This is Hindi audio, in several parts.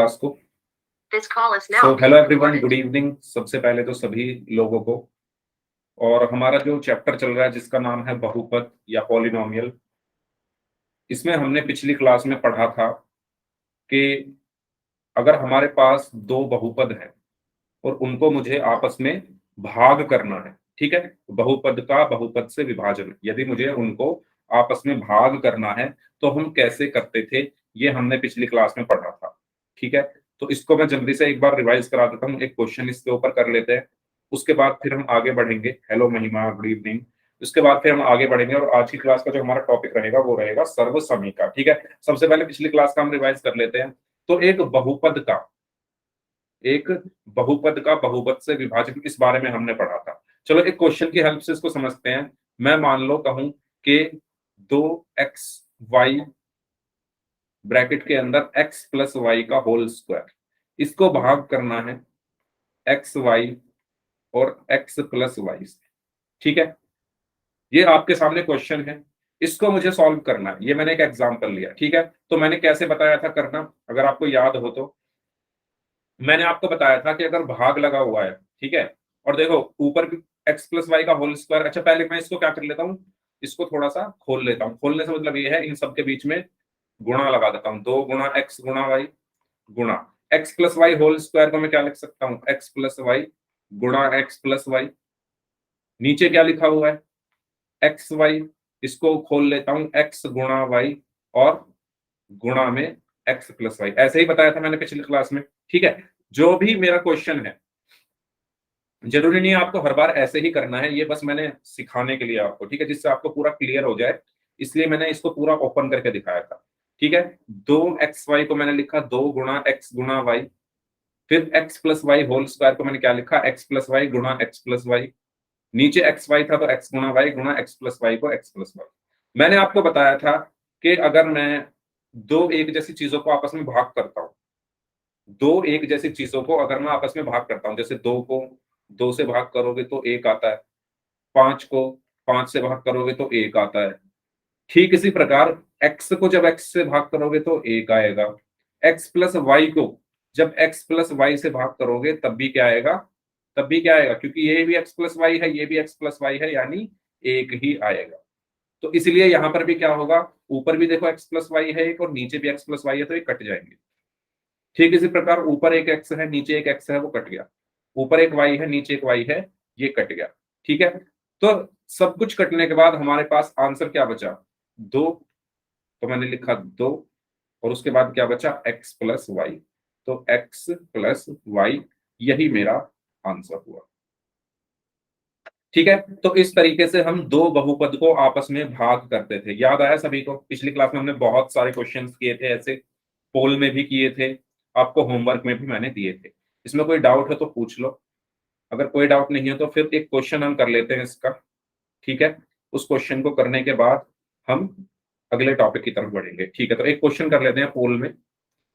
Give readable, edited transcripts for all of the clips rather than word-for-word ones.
क्लास को। So hello everyone, good evening. सबसे पहले तो सभी लोगों को, और हमारा जो चैप्टर चल रहा है जिसका नाम है बहुपद या पॉलिनोमियल, इसमें हमने पिछली क्लास में पढ़ा था कि अगर हमारे पास दो बहुपद हैं और उनको मुझे आपस में भाग करना है, ठीक है, बहुपद का बहुपद से विभाजन, यदि मुझे उनको आपस में भाग करना है तो हम कैसे करते थे, ये हमने पिछली क्लास में पढ़ा था। ठीक है, तो इसको मैं जल्दी से एक बार रिवाइज करा देता हूँ, एक क्वेश्चन इसके ऊपर कर लेते हैं, उसके बाद फिर हम आगे बढ़ेंगे। हेलो महिमा, गुड इवनिंग। उसके बाद फिर हम आगे बढ़ेंगे और आज की क्लास का जो हमारा टॉपिक रहेगा वो रहेगा सर्व समीका। ठीक है, सबसे पहले पिछली क्लास का हम रिवाइज कर लेते हैं। तो एक बहुपद का बहुपद से विभाजन, इस बारे में हमने पढ़ा था। चलो एक क्वेश्चन की हेल्प से इसको समझते हैं। मैं मान लो कहूं कि 2x y ब्रैकेट के अंदर x प्लस वाई का होल स्क्वायर, इसको भाग करना है एक्स वाई और x प्लस वाई से। ठीक है, ये आपके सामने क्वेश्चन है, इसको मुझे सॉल्व करना है। ये मैंने एक एग्जांपल लिया। ठीक है, तो मैंने कैसे बताया था करना, अगर आपको याद हो तो मैंने आपको बताया था कि अगर भाग लगा हुआ है, ठीक है, और देखो ऊपर भी एक्स प्लस वाई का होल स्क्वायर। अच्छा, पहले मैं इसको क्या कर लेता हूँ, इसको थोड़ा सा खोल लेता हूँ। खोलने से मतलब ये है इन सबके बीच में गुणा लगा देता हूँ, 2 गुणा एक्स गुणा वाई गुणा x plus y whole square को मैं क्या लिख सकता हूँ, एक्स प्लस वाई गुणा एक्स प्लस वाई। नीचे क्या लिखा हुआ है, एक्स वाई, इसको खोल लेता हूँ, एक्स गुणा वाई और गुणा में एक्स प्लस वाई। ऐसे ही बताया था मैंने पिछली क्लास में। ठीक है, जो भी मेरा क्वेश्चन है, जरूरी नहीं है आपको हर बार ऐसे ही करना है, ये बस मैंने सिखाने के लिए आपको, ठीक है, जिससे आपको पूरा क्लियर हो जाए, इसलिए मैंने इसको पूरा ओपन करके दिखाया था। ठीक है, 2xy को मैंने लिखा 2 गुणा एक्स गुणा वाई, फिर x plus y whole square को मैंने क्या लिखा, एक्स प्लस वाई गुणा एक्स प्लस वाई। नीचे एक्स वाई था तो एक्स गुणा वाई गुणा एक्स प्लस वाई को एक्स प्लस वाई। मैंने आपको बताया था कि अगर मैं दो एक जैसी चीजों को आपस में भाग करता हूं, दो एक जैसी चीजों को अगर मैं आपस में भाग करता हूं, जैसे 2 को 2 से भाग करोगे तो 1 आता है, 5 को 5 से भाग करोगे तो 1 आता है। ठीक इसी प्रकार x को जब x से भाग करोगे तो 1 आएगा, x प्लस वाई को जब x प्लस वाई से भाग करोगे तब भी क्या आएगा, तब भी क्या आएगा, क्योंकि ये भी x प्लस वाई है, ये भी x प्लस वाई है, यानी 1 ही आएगा। तो इसलिए यहां पर भी क्या होगा, ऊपर भी देखो x प्लस वाई है एक और नीचे भी x प्लस वाई है, तो ये कट जाएंगे। ठीक इसी प्रकार ऊपर एक x है नीचे एक x है, वो कट गया। ऊपर एक y है नीचे एक y है, ये कट गया। ठीक है, तो सब कुछ कटने के बाद हमारे पास आंसर क्या बचा, 2। तो मैंने लिखा 2 और उसके बाद क्या बचा, x प्लस वाई। तो x प्लस वाई, यही मेरा आंसर हुआ। ठीक है, तो इस तरीके से हम दो बहुपद को आपस में भाग करते थे। याद आया सभी को, पिछली क्लास में हमने बहुत सारे क्वेश्चंस किए थे ऐसे, पोल में भी किए थे, आपको होमवर्क में भी मैंने दिए थे। इसमें कोई डाउट है तो पूछ लो, अगर कोई डाउट नहीं है तो फिर एक क्वेश्चन हम कर लेते हैं इसका। ठीक है, उस क्वेश्चन को करने के बाद हम अगले टॉपिक की तरफ बढ़ेंगे। ठीक है, तो एक क्वेश्चन कर लेते हैं पोल में।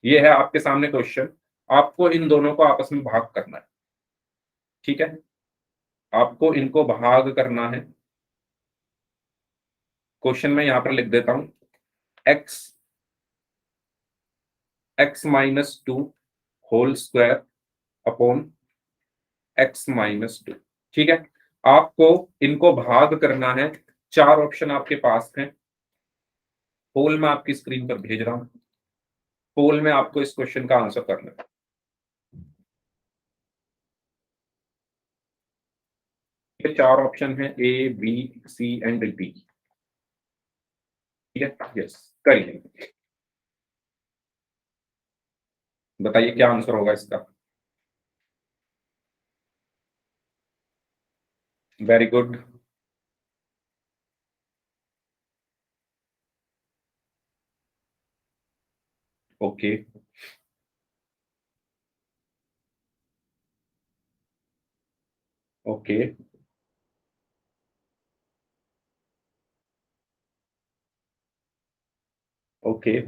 ये है आपके सामने क्वेश्चन, आपको इन दोनों को आपस में भाग करना है। ठीक है, आपको इनको भाग करना है। क्वेश्चन में यहां पर लिख देता हूं, x x minus two whole square upon x minus two. ठीक है, आपको इनको भाग करना है। 4 ऑप्शन आपके पास हैं, पोल में आपकी स्क्रीन पर भेज रहा हूं। पोल में आपको इस क्वेश्चन का आंसर करना है। ये 4 ऑप्शन है, A B C and D. ठीक है, यस, करिए, बताइए क्या आंसर होगा इसका। Very good. Okay, okay, okay,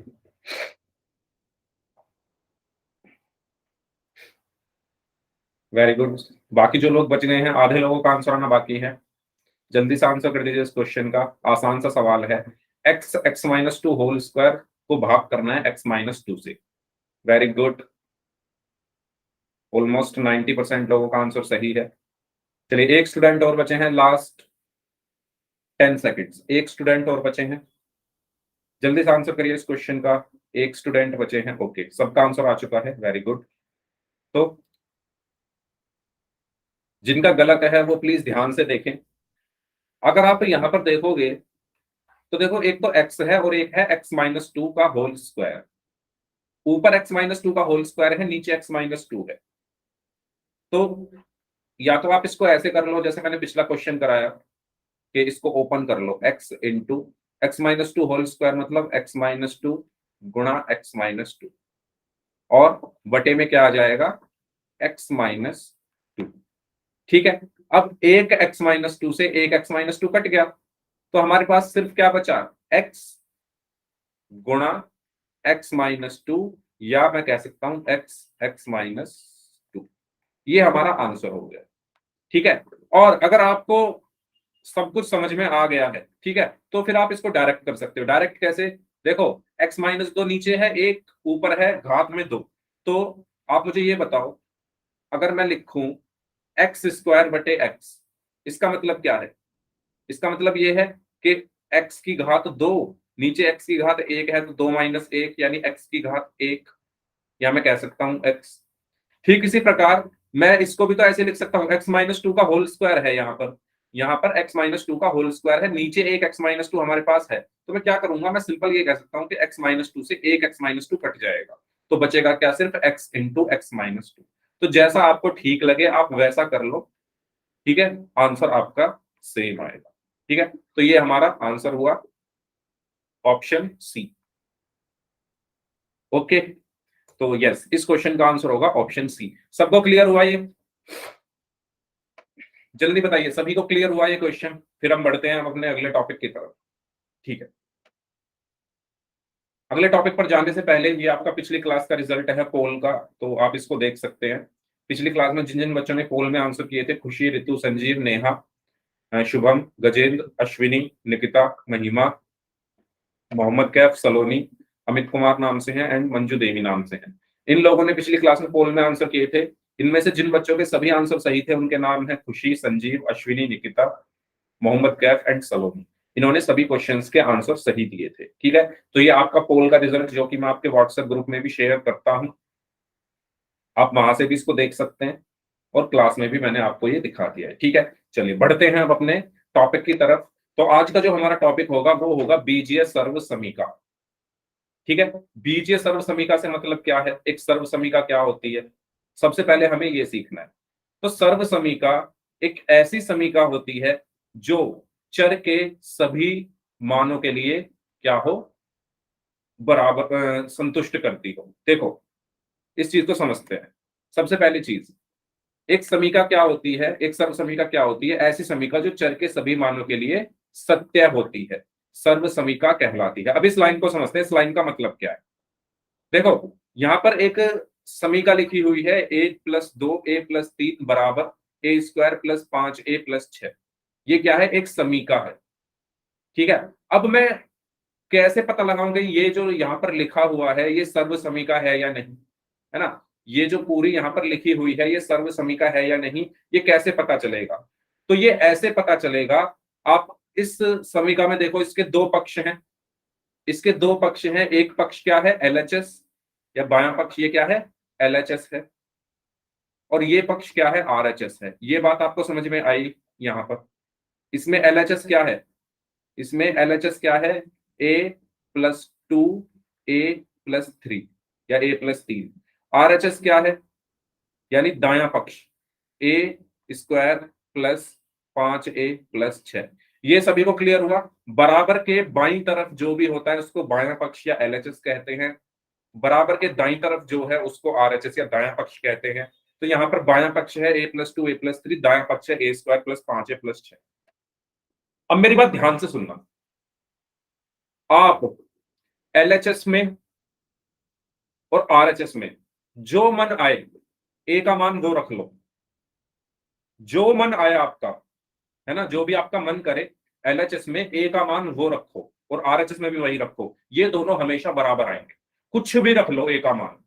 very good. बाकी जो लोग बच गए हैं, आधे लोगों का आंसर आना बाकी है, जल्दी से आंसर कर दीजिए इस क्वेश्चन का। आसान सा सवाल है, x x minus two whole square को भाग करना है एक्स माइनस टू से। वेरी गुड, ऑलमोस्ट 90% लोगों का आंसर सही है। चलिए एक स्टूडेंट और बचे हैं, लास्ट 10 सेकेंड्स, एक स्टूडेंट और बचे हैं, जल्दी से आंसर करिए इस क्वेश्चन का। एक स्टूडेंट बचे हैं, ओके, सबका आंसर आ चुका है, वेरी गुड। तो जिनका गलत है वो प्लीज ध्यान से देखें। अगर आप यहां पर देखोगे तो देखो, एक तो x है और एक है x-2 का होल स्क्वायर। ऊपर x-2 का होल स्क्वायर है, नीचे x-2 है। तो या तो आप इसको ऐसे कर लो जैसे मैंने पिछला क्वेश्चन कराया, कि इसको ओपन कर लो, x into x-2 whole square मतलब x-2 गुणा x-2, और बटे में क्या आ जाएगा, x-2। ठीक है। अब एक x-2 से एक x-2 कट गया, तो हमारे पास सिर्फ क्या बचा, x गुणा x-2, या मैं कह सकता हूं x-2। ये हमारा आंसर हो गया। ठीक है। और अगर आपको सब कुछ समझ में आ गया है, ठीक है, तो फिर आप इसको डायरेक्ट कर सकते हो। डायरेक्ट कैसे, देखो x-2 नीचे है, एक ऊपर है, घात में 2। तो आप मुझे ये बताओ, अगर मैं लिखूं x² बटे x, इसका मतलब क्या है, इसका मतलब ये है कि x की घात 2, नीचे x की घात 1 है, तो 2 - 1 यानी x की घात 1, या मैं कह सकता हूं x। ठीक इसी प्रकार मैं इसको भी तो ऐसे लिख सकता हूं, x-2 का होल स्क्वायर है यहाँ पर x-2 का होल स्क्वायर है, नीचे एक x-2 हमारे पास है। तो मैं क्या करूंगा, मैं सिंपल ये कह सकता हूं कि x-2 से एक x-2 कट जाएगा, तो बचेगा क्या, सिर्फ x इंटू x-2। तो जैसा आपको ठीक लगे आप वैसा कर लो। ठीक है, आंसर आपका सेम आएगा। ठीक है, तो ये हमारा आंसर हुआ ऑप्शन सी। ओके, तो यस, इस क्वेश्चन का आंसर होगा ऑप्शन सी। सबको क्लियर हुआ ये, जल्दी बताइए, सभी को क्लियर हुआ ये क्वेश्चन? फिर हम बढ़ते हैं अपने अगले टॉपिक की तरफ। ठीक है, अगले टॉपिक पर जाने से पहले ये आपका पिछली क्लास का रिजल्ट है पोल का, तो आप इसको देख सकते हैं। पिछली क्लास में जिन जिन बच्चों ने पोल में आंसर किए थे, खुशी, ऋतु, संजीव, नेहा, शुभम, गजेंद्र, अश्विनी, निकिता, महिमा, मोहम्मद कैफ, सलोनी, अमित कुमार नाम से हैं, एंड मंजू देवी नाम से हैं। इन लोगों ने पिछली क्लास में पोल में आंसर किए थे। इनमें से जिन बच्चों के सभी आंसर सही थे उनके नाम है खुशी, संजीव, अश्विनी, निकिता, मोहम्मद कैफ एंड सलोनी। इन्होंने सभी क्वेश्चंस के आंसर सही दिए थे। ठीक है, तो ये आपका पोल का रिजल्ट, जो कि मैं आपके व्हाट्सएप ग्रुप में भी शेयर करता हूं, आप वहां से भी इसको देख सकते हैं, और क्लास में भी मैंने आपको ये दिखा दिया है। ठीक है, चलिए बढ़ते हैं अब अपने टॉपिक की तरफ। तो आज का जो हमारा टॉपिक होगा वो होगा बीजीय सर्व समीका। ठीक है, बीजीय सर्व समीका से मतलब क्या है, एक सर्व समीका क्या होती है, सबसे पहले हमें ये सीखना है। तो सर्व समीका एक ऐसी समीका होती है जो चर के सभी मानों के लिए क्या हो, बराबर संतुष्ट करती हो। देखो, इस चीज को समझते हैं। सबसे पहली चीज, एक समीका क्या होती है, एक सर्व समीका क्या होती है, ऐसी समीका जो चर के सभी मानों के लिए सत्य होती है, सर्व समीका कहलाती है। अब इस लाइन को समझते हैं, इस लाइन का मतलब क्या है। देखो, यहां पर एक समीका लिखी हुई है, 1+2 a+3 बराबर a² + 5a+6। ये क्या है, एक समीका है। ठीक है, अब मैं कैसे पता लगाऊंगा ये जो यहां पर लिखा हुआ है ये सर्व समीका है या नहीं, है ना, ये जो पूरी यहां पर लिखी हुई है ये सर्व समीका है या नहीं, ये कैसे पता चलेगा। तो ये ऐसे पता चलेगा, आप इस समीका में देखो, इसके दो पक्ष हैं, इसके दो पक्ष हैं। एक पक्ष क्या है, एलएचएस, या बायां पक्ष ये क्या है, एलएचएस है, और ये पक्ष क्या है, आरएचएस है। ये बात आपको समझ में आई यहां पर। इसमें एलएचएस क्या है, इसमें एलएचएस क्या है, a+2 a+3 या a+3। आरएचएस क्या है, यानी दायां पक्ष, a² + 5a+6। ये सभी को क्लियर हुआ। बराबर के बाईं तरफ जो भी होता है उसको बायां पक्ष या एलएचएस कहते हैं, बराबर के दाईं तरफ जो है उसको आरएचएस या दायां पक्ष कहते हैं। तो यहाँ पर बायां पक्ष है a+2 a+3, दायां पक्ष है a² + 5a+6। अब मेरी बात ध्यान से सुनना, आप एलएचएस में और आरएचएस में जो मन आए, ए का मान वो रख लो, जो मन आए आपका, है ना, जो भी आपका मन करे, एलएचएस में ए का मान वो रखो और आरएचएस में भी वही रखो, ये दोनों हमेशा बराबर आएंगे। कुछ भी रख लो ए का मान,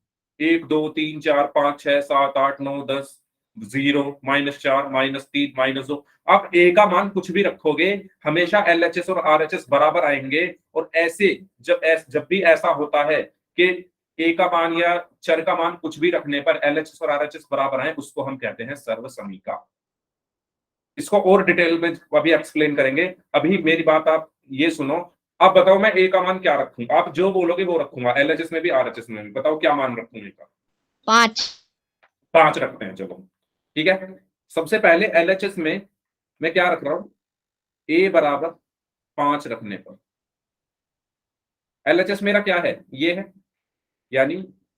1 2 3 4 5 6 7 8 9 10 0 -4 -3 -2। आप ए का मान कुछ भी रखोगे हमेशा एलएचएस और आरएचएस बराबर आएंगे। और ऐसे जब भी ऐसा होता है कि ए का मान या चर का मान कुछ भी रखने पर एलएचएस और आरएचएस बराबर आए, उसको हम कहते हैं सर्वसमीका। इसको और डिटेल में अभी एक्सप्लेन करेंगे। अभी मेरी बात आप ये सुनो। आप बताओ मैं ए का मान क्या रखूं? आप जो बोलोगे वो रखूंगा, एलएचएस में भी आरएचएस में भी। बताओ क्या मान रखूं ए का? 5। 5 रखते हैं, चलो ठीक है। सबसे पहले एलएचएस में मैं क्या रख रहा हूं? ए बराबर 5 रखने पर एलएचएस मेरा क्या है? ये है, यानी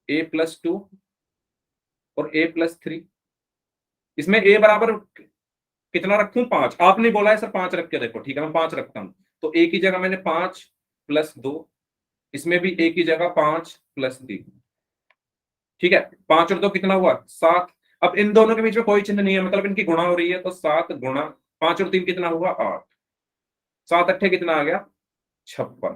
a+2 और a+3। इसमें ए बराबर कितना रखूं? 5। आपने बोला है सर 5 रख के देखो, ठीक है मैं 5 रखता हूं। तो ए की जगह मैंने 5 + 2, इसमें भी ए की जगह 5 + 3, ठीक है। 5 और 2 कितना हुआ? 7। अब इन दोनों के बीच में कोई चिन्ह नहीं है, मतलब इनकी गुणा हो रही है, तो 7 गुणा 5 और 3 कितना हुआ? 8। 7 अट्ठे कितना आ गया? 56,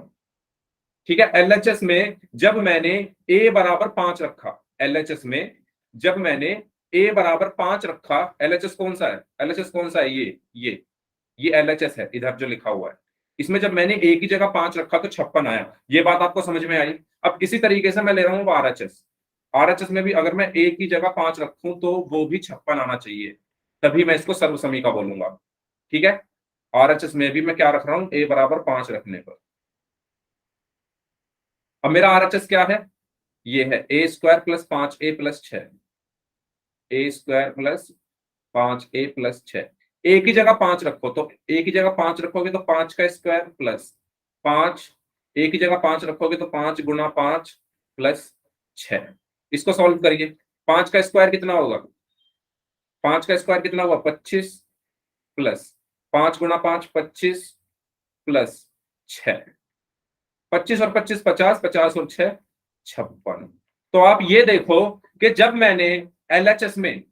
ठीक है। एलएचएस में जब मैंने ए बराबर 5 रखा, एलएचएस में जब मैंने ए बराबर 5 रखा, एलएचएस कौन सा है? एलएचएस कौन सा है? ये एलएचएस है, इधर जो लिखा हुआ है। इसमें जब मैंने ए की जगह 5 रखा तो 56 आया। ये बात आपको समझ में आई? अब इसी तरीके से मैं ले रहा हूं आरएचएस। आरएचएस में भी अगर मैं ए की जगह 5 रखूं तो वो भी 56 आना चाहिए, तभी मैं इसको सर्वसमीका बोलूंगा, ठीक है। आरएचएस में भी मैं क्या रख रहा हूं? ए बराबर 5 रखने पर। अब मेरा आरएचएस क्या है? ये है a² + 5a + 6, a² + 5a + 6। ए की जगह 5 रखो, तो ए की जगह 5 रखोगे तो 5 का स्क्वायर प्लस 5, ए की जगह 5 रखोगे तो 5 × 5 + 6। इसको सॉल्व करिए। 5 का स्क्वायर कितना होगा? 5 का स्क्वायर कितना हुआ? 25 प्लस 5 × 5 25 प्लस 6। 25 और 25 50, 50 और 6 56। तो आप ये देखो कि जब मैंने एलएचएस में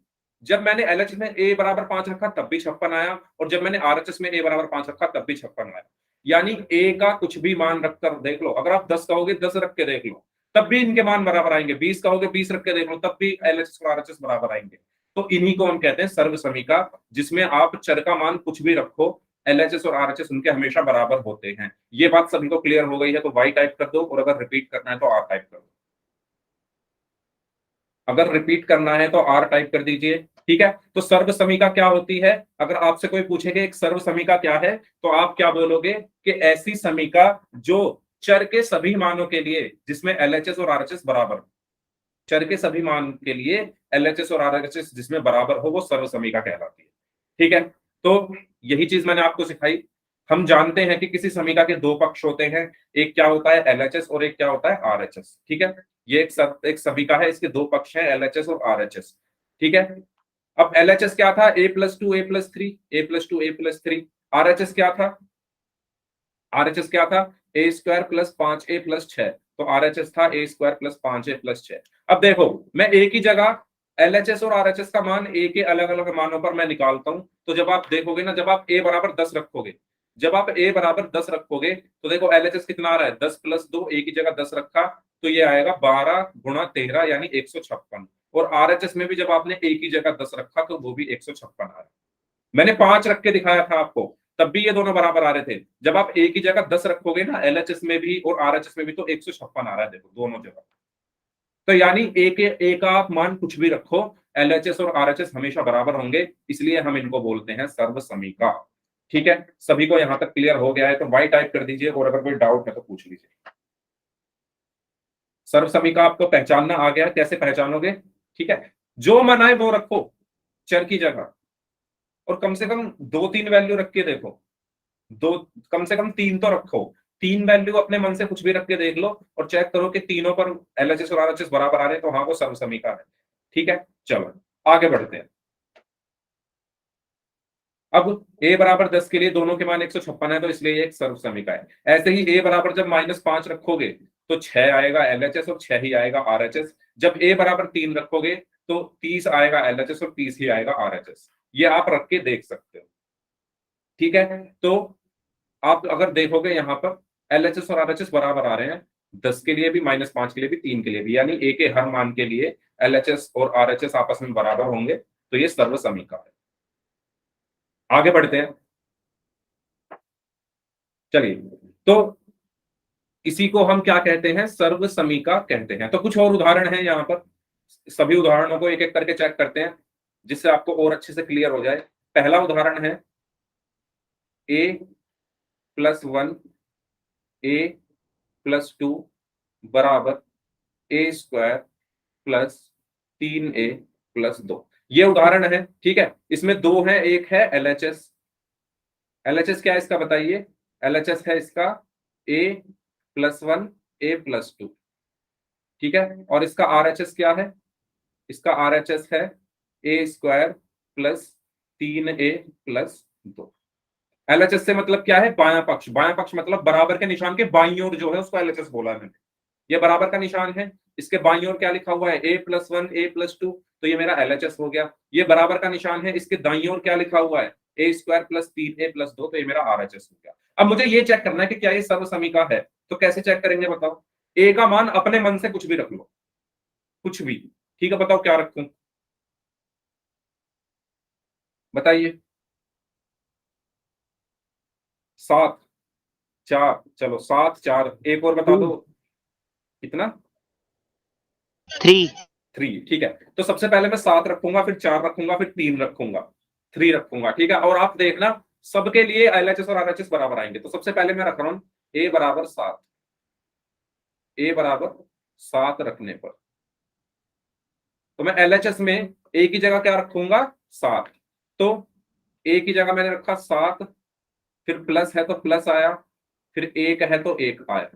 ए बराबर 5 रखा तब भी 56 आया, और जब मैंने आरएचएस में ए बराबर 5 रखा तब भी 56 आया। यानी ए का कुछ भी मान रखकर देख लो, अगर आप 10 कहोगे 10 रख के देख लो तब भी इनके मान बराबर आएंगे। 20 कहोगे 20 रख के देख लो तब भी एलएचएस और आरएचएस बराबर आएंगे। तो इन्हीं को हम कहते हैं सर्वसमीका, जिसमें आप चर का मान कुछ भी रखो, एलएचएस और आरएचएस उनके हमेशा बराबर होते हैं। ये बात सभी को क्लियर हो गई है? तो वाई टाइप कर दो, और अगर रिपीट करना है तो आर टाइप कर दो। अगर रिपीट करना है तो आर टाइप कर दीजिए, ठीक है। तो सर्वसमीका क्या होती है? अगर आपसे कोई पूछेगा एक सर्वसमीका क्या है, तो आप क्या बोलोगे कि ऐसी समीका जो चर के सभी मानों के लिए जिसमें एलएचएस और आरएचएस बराबर, चर के सभी मान के लिए एलएचएस और आरएचएस जिसमें बराबर हो, वो सर्वसमीका कहलाती है, ठीक है। तो यही चीज मैंने आपको सिखाई। हम जानते हैं कि किसी समीका के दो पक्ष होते हैं, एक क्या होता है एलएचएस और एक क्या होता है आरएचएस, ठीक है। ये एक समीका है, इसके दो पक्ष हैं एलएचएस और आरएचएस, ठीक है। अब एलएचएस क्या था? a+2 a+3, a+2 a+3। RHS क्या था? आरएचएस क्या था? a² + 5a + 6। तो आरएचएस था a² + 5a + 6। अब देखो मैं ए की जगह एलएचएस और आरएचएस का मान ए के अलग अलग मानों पर मैं निकालता हूं। तो जब आप देखोगे ना, जब आप ए बराबर 10 रखोगे, जब आप ए बराबर 10 रखोगे तो देखो एलएचएस कितना आ रहा है? 10 + 2, ए की जगह 10 रखा तो ये आएगा 12 × 13 यानी 156। और आरएचएस में भी जब आपने ए की जगह 10 रखा तो वो भी 156 आ रहा है। मैंने 5 रख के दिखाया था आपको, तब भी ये दोनों बराबर आ रहे थे। जब आप ए की जगह 10 रखोगे ना, एलएचएस में भी और आरएचएस में भी, तो 156 आ रहा है, देखो दोनों जगह। तो यानी ए का आप मान कुछ भी रखो, एलएचएस और आरएचएस हमेशा बराबर होंगे, इसलिए हम इनको बोलते हैं सर्वसमीका, ठीक है। सभी को यहां तक क्लियर हो गया है? तो वाई टाइप कर दीजिए, और अगर कोई डाउट है तो पूछ लीजिए। सर्वसमीका आपको पहचानना आ गया, कैसे पहचानोगे? ठीक है, जो मन आए वो रखो चर की जगह, और कम से कम 2-3 वैल्यू रख के देखो। दो, कम से कम 3 तो रखो। 3 वैल्यू अपने मन से कुछ भी रख के देख लो और चेक करो कि तीनों पर एलएचएस और आरएचएस बराबर आ रहे हैं, तो हाँ वो सर्वसमीका है, ठीक है। चलो आगे बढ़ते हैं। अब a बराबर 10 के लिए दोनों के मान 156 है, तो इसलिए ये एक सर्वसमीका है। ऐसे ही a बराबर जब -5 रखोगे तो 6 आएगा एलएचएस और 6 ही आएगा आरएचएस। जब a बराबर 3 रखोगे तो 30 आएगा एलएचएस और 30 ही आएगा आरएचएस। ये आप रख के देख सकते हो, ठीक है। तो आप अगर देखोगे यहाँ पर एलएचएस और आरएचएस बराबर आ रहे हैं, 10 के लिए भी, -5 के लिए भी, 3 के लिए भी, यानी ए के हर मान के लिए LHS और RHS आपस में बराबर होंगे, तो ये सर्व समीका है। आगे बढ़ते हैं, चलिए। तो इसी को हम क्या कहते हैं, सर्व समीका कहते हैं। तो कुछ और उदाहरण हैं यहाँ पर, सभी उदाहरणों को एक एक करके चेक करते हैं जिससे आपको और अच्छे से क्लियर हो जाए। पहला उदाहरण है a+1 a+2 बराबर a² प्लस 3a+2। ये उदाहरण है, ठीक है। इसमें दो है, एक है LHS। LHS क्या है इसका बताइए? LHS है इसका a+1 a+2, ठीक है। और इसका RHS क्या है? इसका RHS है a² प्लस 3a+2। LHS से मतलब क्या है? बायां पक्ष। बायां पक्ष मतलब बराबर के निशान के बाईं ओर जो है उसको LHS बोला है मैंने। ये बराबर का निशान है, इसके बाईं ओर क्या लिखा हुआ है? a+1 a+2, तो ये मेरा LHS हो गया। ये बराबर का निशान है, इसके दाईं ओर क्या लिखा हुआ है? a² प्लस 3a+2, तो ये मेरा RHS हो गया। अब मुझे ये चेक करना है कि क्या ये सर्व समीका है। तो कैसे चेक करेंगे बताओ? a का मान अपने मन से कुछ भी रख लो, कुछ भी, ठीक है। बताओ क्या रखूं, बताइए। 7, 4, चलो 7, 4, एक और बता दो कितना? 3, 3, ठीक है। तो सबसे पहले मैं 7 रखूंगा, फिर 4 रखूंगा, फिर 3 रखूंगा, 3 रखूंगा, ठीक है। और आप देखना सबके लिए LHS और RHS बराबर आएंगे। तो सबसे पहले मैं रख रहा हूं a बराबर 7, a बराबर 7 रखने पर तो मैं LHS में a की जगह क्या रखूंगा? 7। तो a की जगह मैंने रखा 7, फिर प्लस है तो प्लस आया, फिर 1 है तो 1 आया,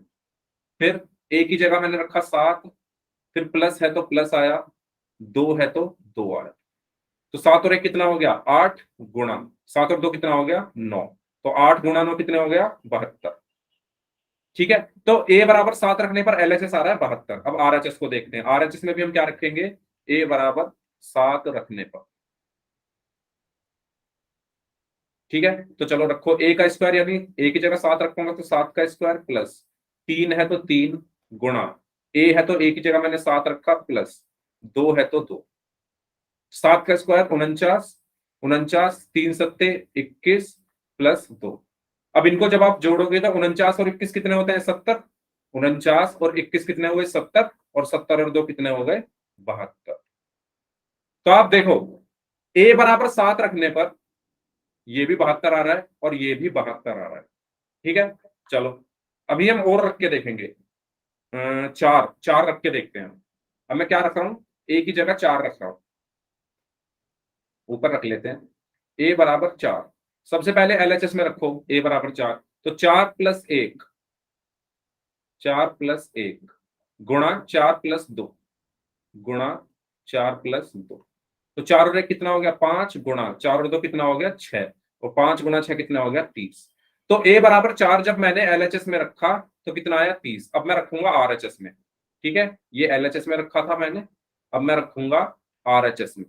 फिर a की जगह मैंने रखा 7, फिर प्लस है तो प्लस आया, 2 है तो 2 आया। तो 7 और 1 कितना हो गया? 8 गुणा 7 और 2 कितना हो गया? 9। तो 8 गुणा 9 कितने हो गया? 72, ठीक है। तो a बराबर 7 रखने पर LHS आ रहा है 72। अब RHS को देखते हैं। RHS में भी हम क्या रखेंगे? a बराबर 7 रखने पर, ठीक है। तो चलो रखो a का स्क्वायर, यानी a की जगह 7 रखूंगा तो 7 का स्क्वायर प्लस 3 है तो 3 गुणा a है तो a की जगह मैंने 7 रखा प्लस 2 है तो 2, 7 का स्क्वायर 49, 49, 3 सत्ते 21 प्लस 2। अब इनको जब आप जोड़ोगे तो 49 और 21 कितने होते हैं? 70। 49 और 21 कितने हुए? 70। और 70 और 2 कितने हो गए? 72। तो आप देखो a बराबर 7 रखने पर ये भी 72 आ रहा है और ये भी 72 आ रहा है, ठीक है। चलो अभी हम और रख के देखेंगे। 4, 4 रख के देखते हैं। अब मैं क्या रख रहा हूं? a की जगह 4 रख रहा हूं, ऊपर रख लेते हैं a बराबर 4। सबसे पहले LHS में रखो a बराबर 4, तो 4 प्लस 1, 4 प्लस 1 गुणा 4 प्लस 2 गुणा 4 प्लस 2। तो 4 और 1 कितना हो गया? 5 गुणा 4 और 2 कितना हो गया? 6। और 5 गुणा 6 कितना हो गया? 30। तो a बराबर 4 जब मैंने LHS में रखा तो कितना आया? 30। अब मैं रखूंगा RHS में, ठीक है। ये LHS में रखा था मैंने, अब मैं रखूंगा RHS में।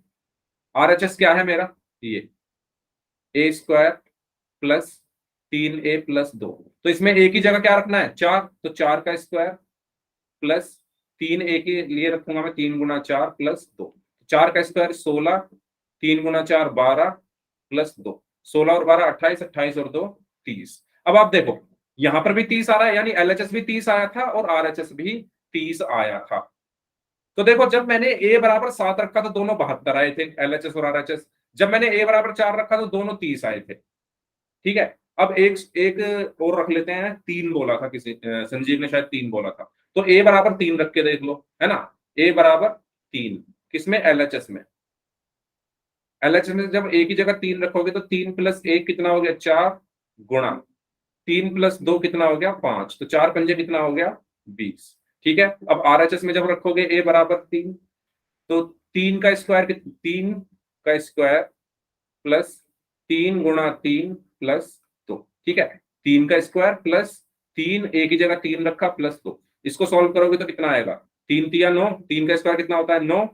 RHS क्या है मेरा? ये a² प्लस 3a+2। तो इसमें a की जगह क्या रखना है? 4, तो 4 का स्क्वायर प्लस 3a के लिए रखूंगा मैं 3 गुणा 4 प्लस 2। 4 का स्क्वायर 16, 3 गुणा 4 12 प्लस 2, 16 और 12 28, 28 और 2 30। अब आप देखो यहां पर भी 30 आ रहा है, यानी LHS भी 30 आया था और RHS भी 30 आया था। तो देखो जब मैंने a बराबर 7 रखा तो दोनों 72 आए थे, LHS और RHS। जब मैंने a बराबर 4 रखा तो दोनों 30 आए थे, ठीक है। अब एक एक और रख लेते हैं। 3 बोला था किसी, संजीव ने शायद 3 बोला था। तो a बराबर 3 रख के देख लो, है ना। a बराबर 3 किसमें? LHS में। LHS में जब a की जगह 3 रखोगे तो 3 प्लस 1 कितना हो गया? 4 गुणा 3 प्लस 2 कितना हो गया? 5। तो 4 पंजे कितना हो गया? 20, ठीक है। अब RHS में जब रखोगे a बराबर 3, तो 3 का स्क्वायर 3 का स्क्वायर प्लस 3 गुणा 3 प्लस 2, ठीक है। 3 का स्क्वायर प्लस 3, a की जगह 3 रखा प्लस 2। इसको सॉल्व करोगे तो कितना आएगा? 3 तिया 9, 3 का स्क्वायर कितना होता है? 9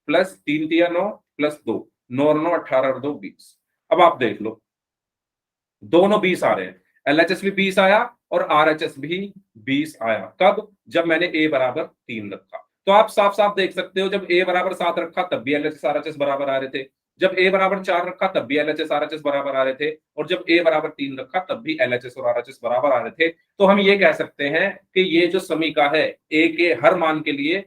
प्लस 3 तिया 9 प्लस 2, 9 और 9 18 और 2 20। अब आप देख लो दोनों 20 आ रहे हैं, LHS भी 20 आया और RHS भी 20 आया। कब? जब मैंने a बराबर 3 रखा। तो आप साफ साफ देख सकते हो, जब a बराबर 7 रखा तब भी LHS RHS बराबर आ रहे थे, जब a बराबर 4 रखा तब भी LHS RHS बराबर आ रहे थे, और जब a बराबर 3 रखा तब भी LHS और RHS बराबर आ रहे थे। तो हम ये कह सकते हैं कि ये जो समीका है a के हर मान के लिए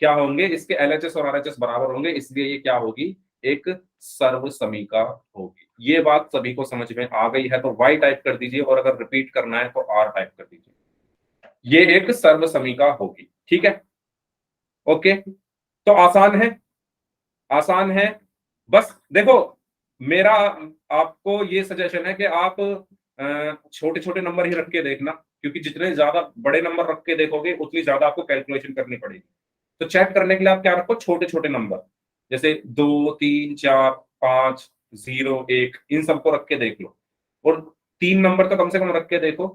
क्या होंगे, इसके LHS और RHS बराबर होंगे, इसलिए ये क्या होगी, एक सर्व समीका होगी। ये बात सभी को समझ में आ गई है तो y टाइप कर दीजिए, और अगर रिपीट करना है तो r टाइप कर दीजिए। ये एक सर्व समीका होगी। ठीक है, ओके। तो आसान है, आसान है। बस देखो, मेरा आपको ये सजेशन है कि आप छोटे छोटे नंबर ही रख के देखना, क्योंकि जितने ज्यादा बड़े नंबर रख के देखोगे उतनी ज्यादा आपको कैलकुलेशन करनी पड़ेगी। तो चेक करने के लिए आप क्या रखो, छोटे छोटे नंबर, जैसे 2 3 4 5 0 1, इन सबको रख के देख लो, और 3 नंबर तो कम से कम रख के देखो।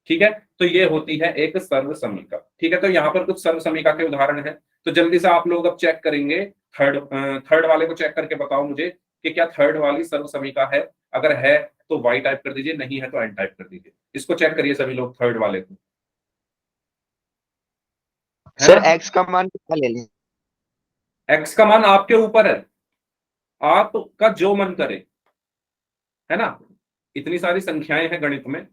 ठीक है, तो ये होती है एक सर्व समीका। ठीक है, तो यहाँ पर कुछ सर्व समीका के उदाहरण है, तो जल्दी से आप लोग अब चेक करेंगे। थर्ड थर्ड वाले को चेक करके बताओ मुझे कि क्या थर्ड वाली सर्व समीका है। अगर है तो y टाइप कर दीजिए, नहीं है तो n टाइप कर दीजिए। इसको चेक करिए सभी लोग, थर्ड वाले को, है सर ना। x का मान कितना ले लें? x का मान आपके ऊपर है, आपका जो मन करे, है ना। इतनी सारी संख्याएं हैं गणित में,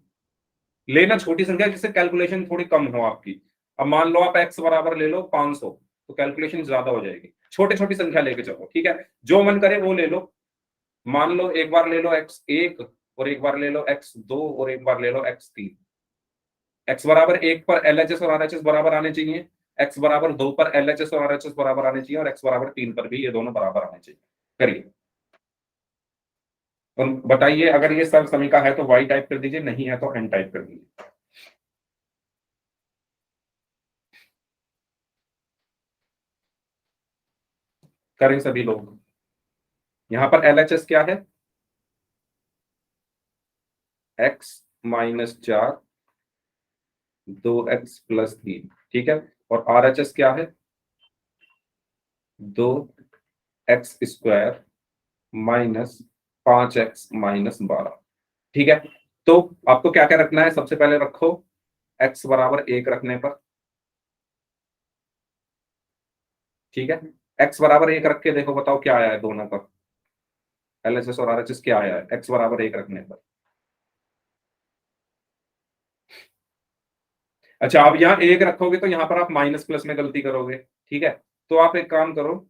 लेना छोटी संख्या जिससे कैलकुलेशन थोड़ी कम हो आपकी। अब मान लो आप x बराबर ले लो 500, तो कैलकुलेशन ज्यादा हो जाएगी। छोटी छोटी संख्या लेके चलो, ठीक है, जो मन करे वो ले लो। मान लो एक बार ले लो x1, और एक बार ले लो x2, और एक बार ले लो x3। x बराबर 1 पर LHS और RHS बराबर आने चाहिए, x बराबर 2 पर LHS और RHS बराबर आने चाहिए, और x बराबर 3 पर भी ये दोनों बराबर आने चाहिए। करिए, तो बताइए, अगर ये सर्व समीका है तो y टाइप कर दीजिए, नहीं है तो n टाइप कर दीजिए। करें सभी लोग। यहां पर LHS क्या है, x-4 2x+3। ठीक है, और RHS क्या है, 2x² -5x-12। ठीक है, तो आपको क्या क्या रखना है, सबसे पहले रखो x बराबर 1 रखने पर। ठीक है, x बराबर 1 रख के देखो, बताओ क्या आया है दोनों का, LHS और RHS क्या आया है x बराबर 1 रखने पर। अच्छा, आप यहाँ 1 रखोगे तो यहाँ पर आप माइनस प्लस में गलती करोगे। ठीक है, तो आप एक काम करो,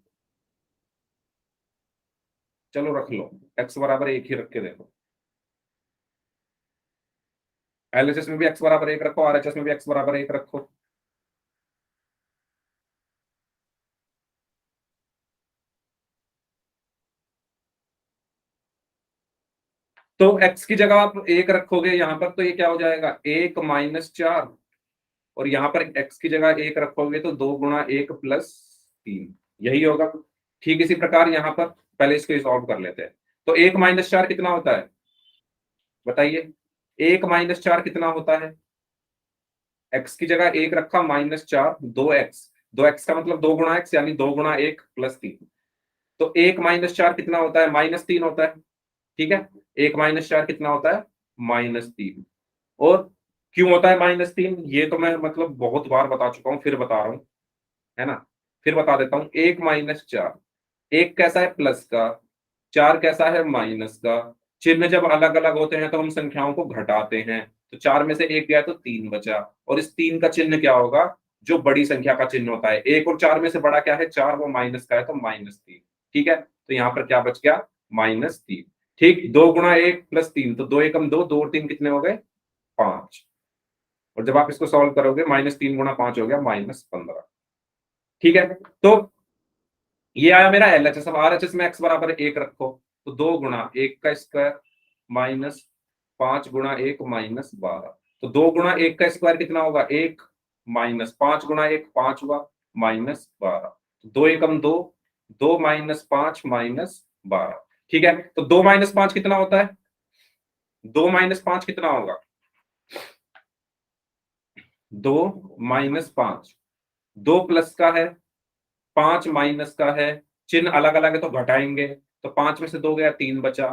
चलो रख लो, x बराबर 1 ही रख के देखो। LHS में भी x बराबर 1 रखो, RHS में भी x बराबर 1 रखो। तो x की जगह आप 1 रखोगे यहाँ पर, तो ये क्या हो जाएगा, 1-4, और यहाँ पर x की जगह 1 रखोगे तो 2 × 1 + 3, यही होगा। ठीक इसी प्रकार यहाँ पर, पहले इसको सॉल्व कर लेते हैं। तो 1-4 कितना होता है, बताइए, 1-4 कितना होता है। x की जगह 1 रखा, -4, 2x, 2x का मतलब 2 × x, यानी 2 × 1 + 3। तो 1-4 कितना होता है, -3 होता है। ठीक है, 1-4 कितना होता है, -3। और क्यों होता है -3, ये तो मैं मतलब बहुत बार बता चुका हूं, फिर बता रहा हूं, है ना। फिर बता देता हूं, 1-4, एक कैसा है प्लस का, 4 कैसा है माइनस का। चिन्ह जब अलग अलग होते हैं तो हम संख्याओं को घटाते हैं, तो 4 में से 1 गया तो 3 बचा, और इस 3 का चिन्ह क्या होगा, जो बड़ी संख्या का चिन्ह होता है। 1 और 4 में से बड़ा क्या है, 4, वो माइनस का है, तो -3। ठीक है, तो यहाँ पर क्या बच गया, -3। ठीक, 2 × 1 + 3, तो 2 एकम 2, 2 और 3 कितने हो गए, 5। और जब आप इसको सॉल्व करोगे, -3 × 5 हो गया -15। ठीक है, तो ये आया मेरा LHS। अब RHS में x बराबर 1 रखो, तो 2 × 1² -5 × 1 -12। तो 2 × 1² कितना होगा, 1, -5 × 1 5 हुआ, -12। 2 एकम 2, 2 -5 -12। ठीक है, तो 2 - 5 कितना होता है, 2 - 5 कितना होगा, 2 - 5, 2 प्लस का है, 5 माइनस का है। चिन्ह अलग अलग है तो घटाएंगे, तो 5 में से 2 गया, 3 बचा।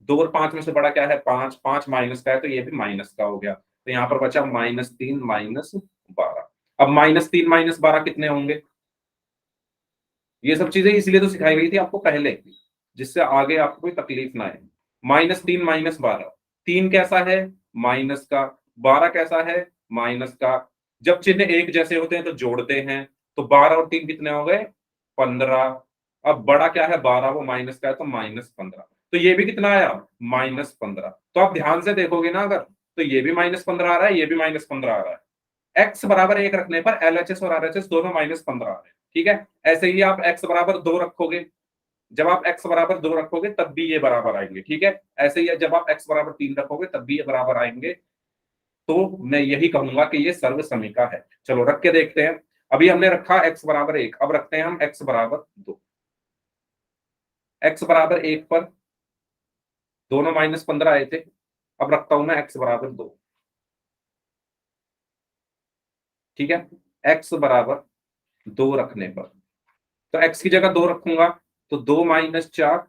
2 और 5 में से बड़ा क्या है, 5, 5 माइनस का है, तो ये भी माइनस का हो गया। तो यहाँ पर बचा -3 -12। अब -3 -12 कितने होंगे? ये सब चीजें इसलिए तो सिखाई गई थी आपको पहले, जिससे आगे आपको कोई तकलीफ ना आए। -3 -12, 3 कैसा है? माइनस का। 12 कैसा है? माइनस का। जब चिन्ह एक जैसे होते हैं तो जोड़ते हैं, तो 12 और 3 कितने हो गए? 15। अब बड़ा क्या है? 12, वो माइनस का है तो -15। तो ये भी कितना आया? -15। तो आप ध्यान से देखोगे ना, अगर तो ये भी -15 आ रहा है, ये भी -15 आ रहा है। x बराबर 1 रखने पर LHS और RHS दोनों -15 आ रहे हैं। ठीक है, ऐसे ही आप x बराबर 2 रखोगे, जब आप x बराबर 2 रखोगे तब भी ये बराबर आएंगे। ठीक है, ऐसे ही जब आप x बराबर 3 रखोगे तब भी ये बराबर आएंगे। तो मैं यही कहूंगा कि ये सर्व समीका है। चलो रख के देखते हैं। अभी हमने रखा x बराबर 1, अब रखते हैं हम x बराबर 2। x बराबर 1 पर दोनों -15 आए थे, अब रखता हूं मैं x बराबर 2। ठीक है, x बराबर 2 रखने पर, तो x की जगह 2 रखूंगा तो 2 -4,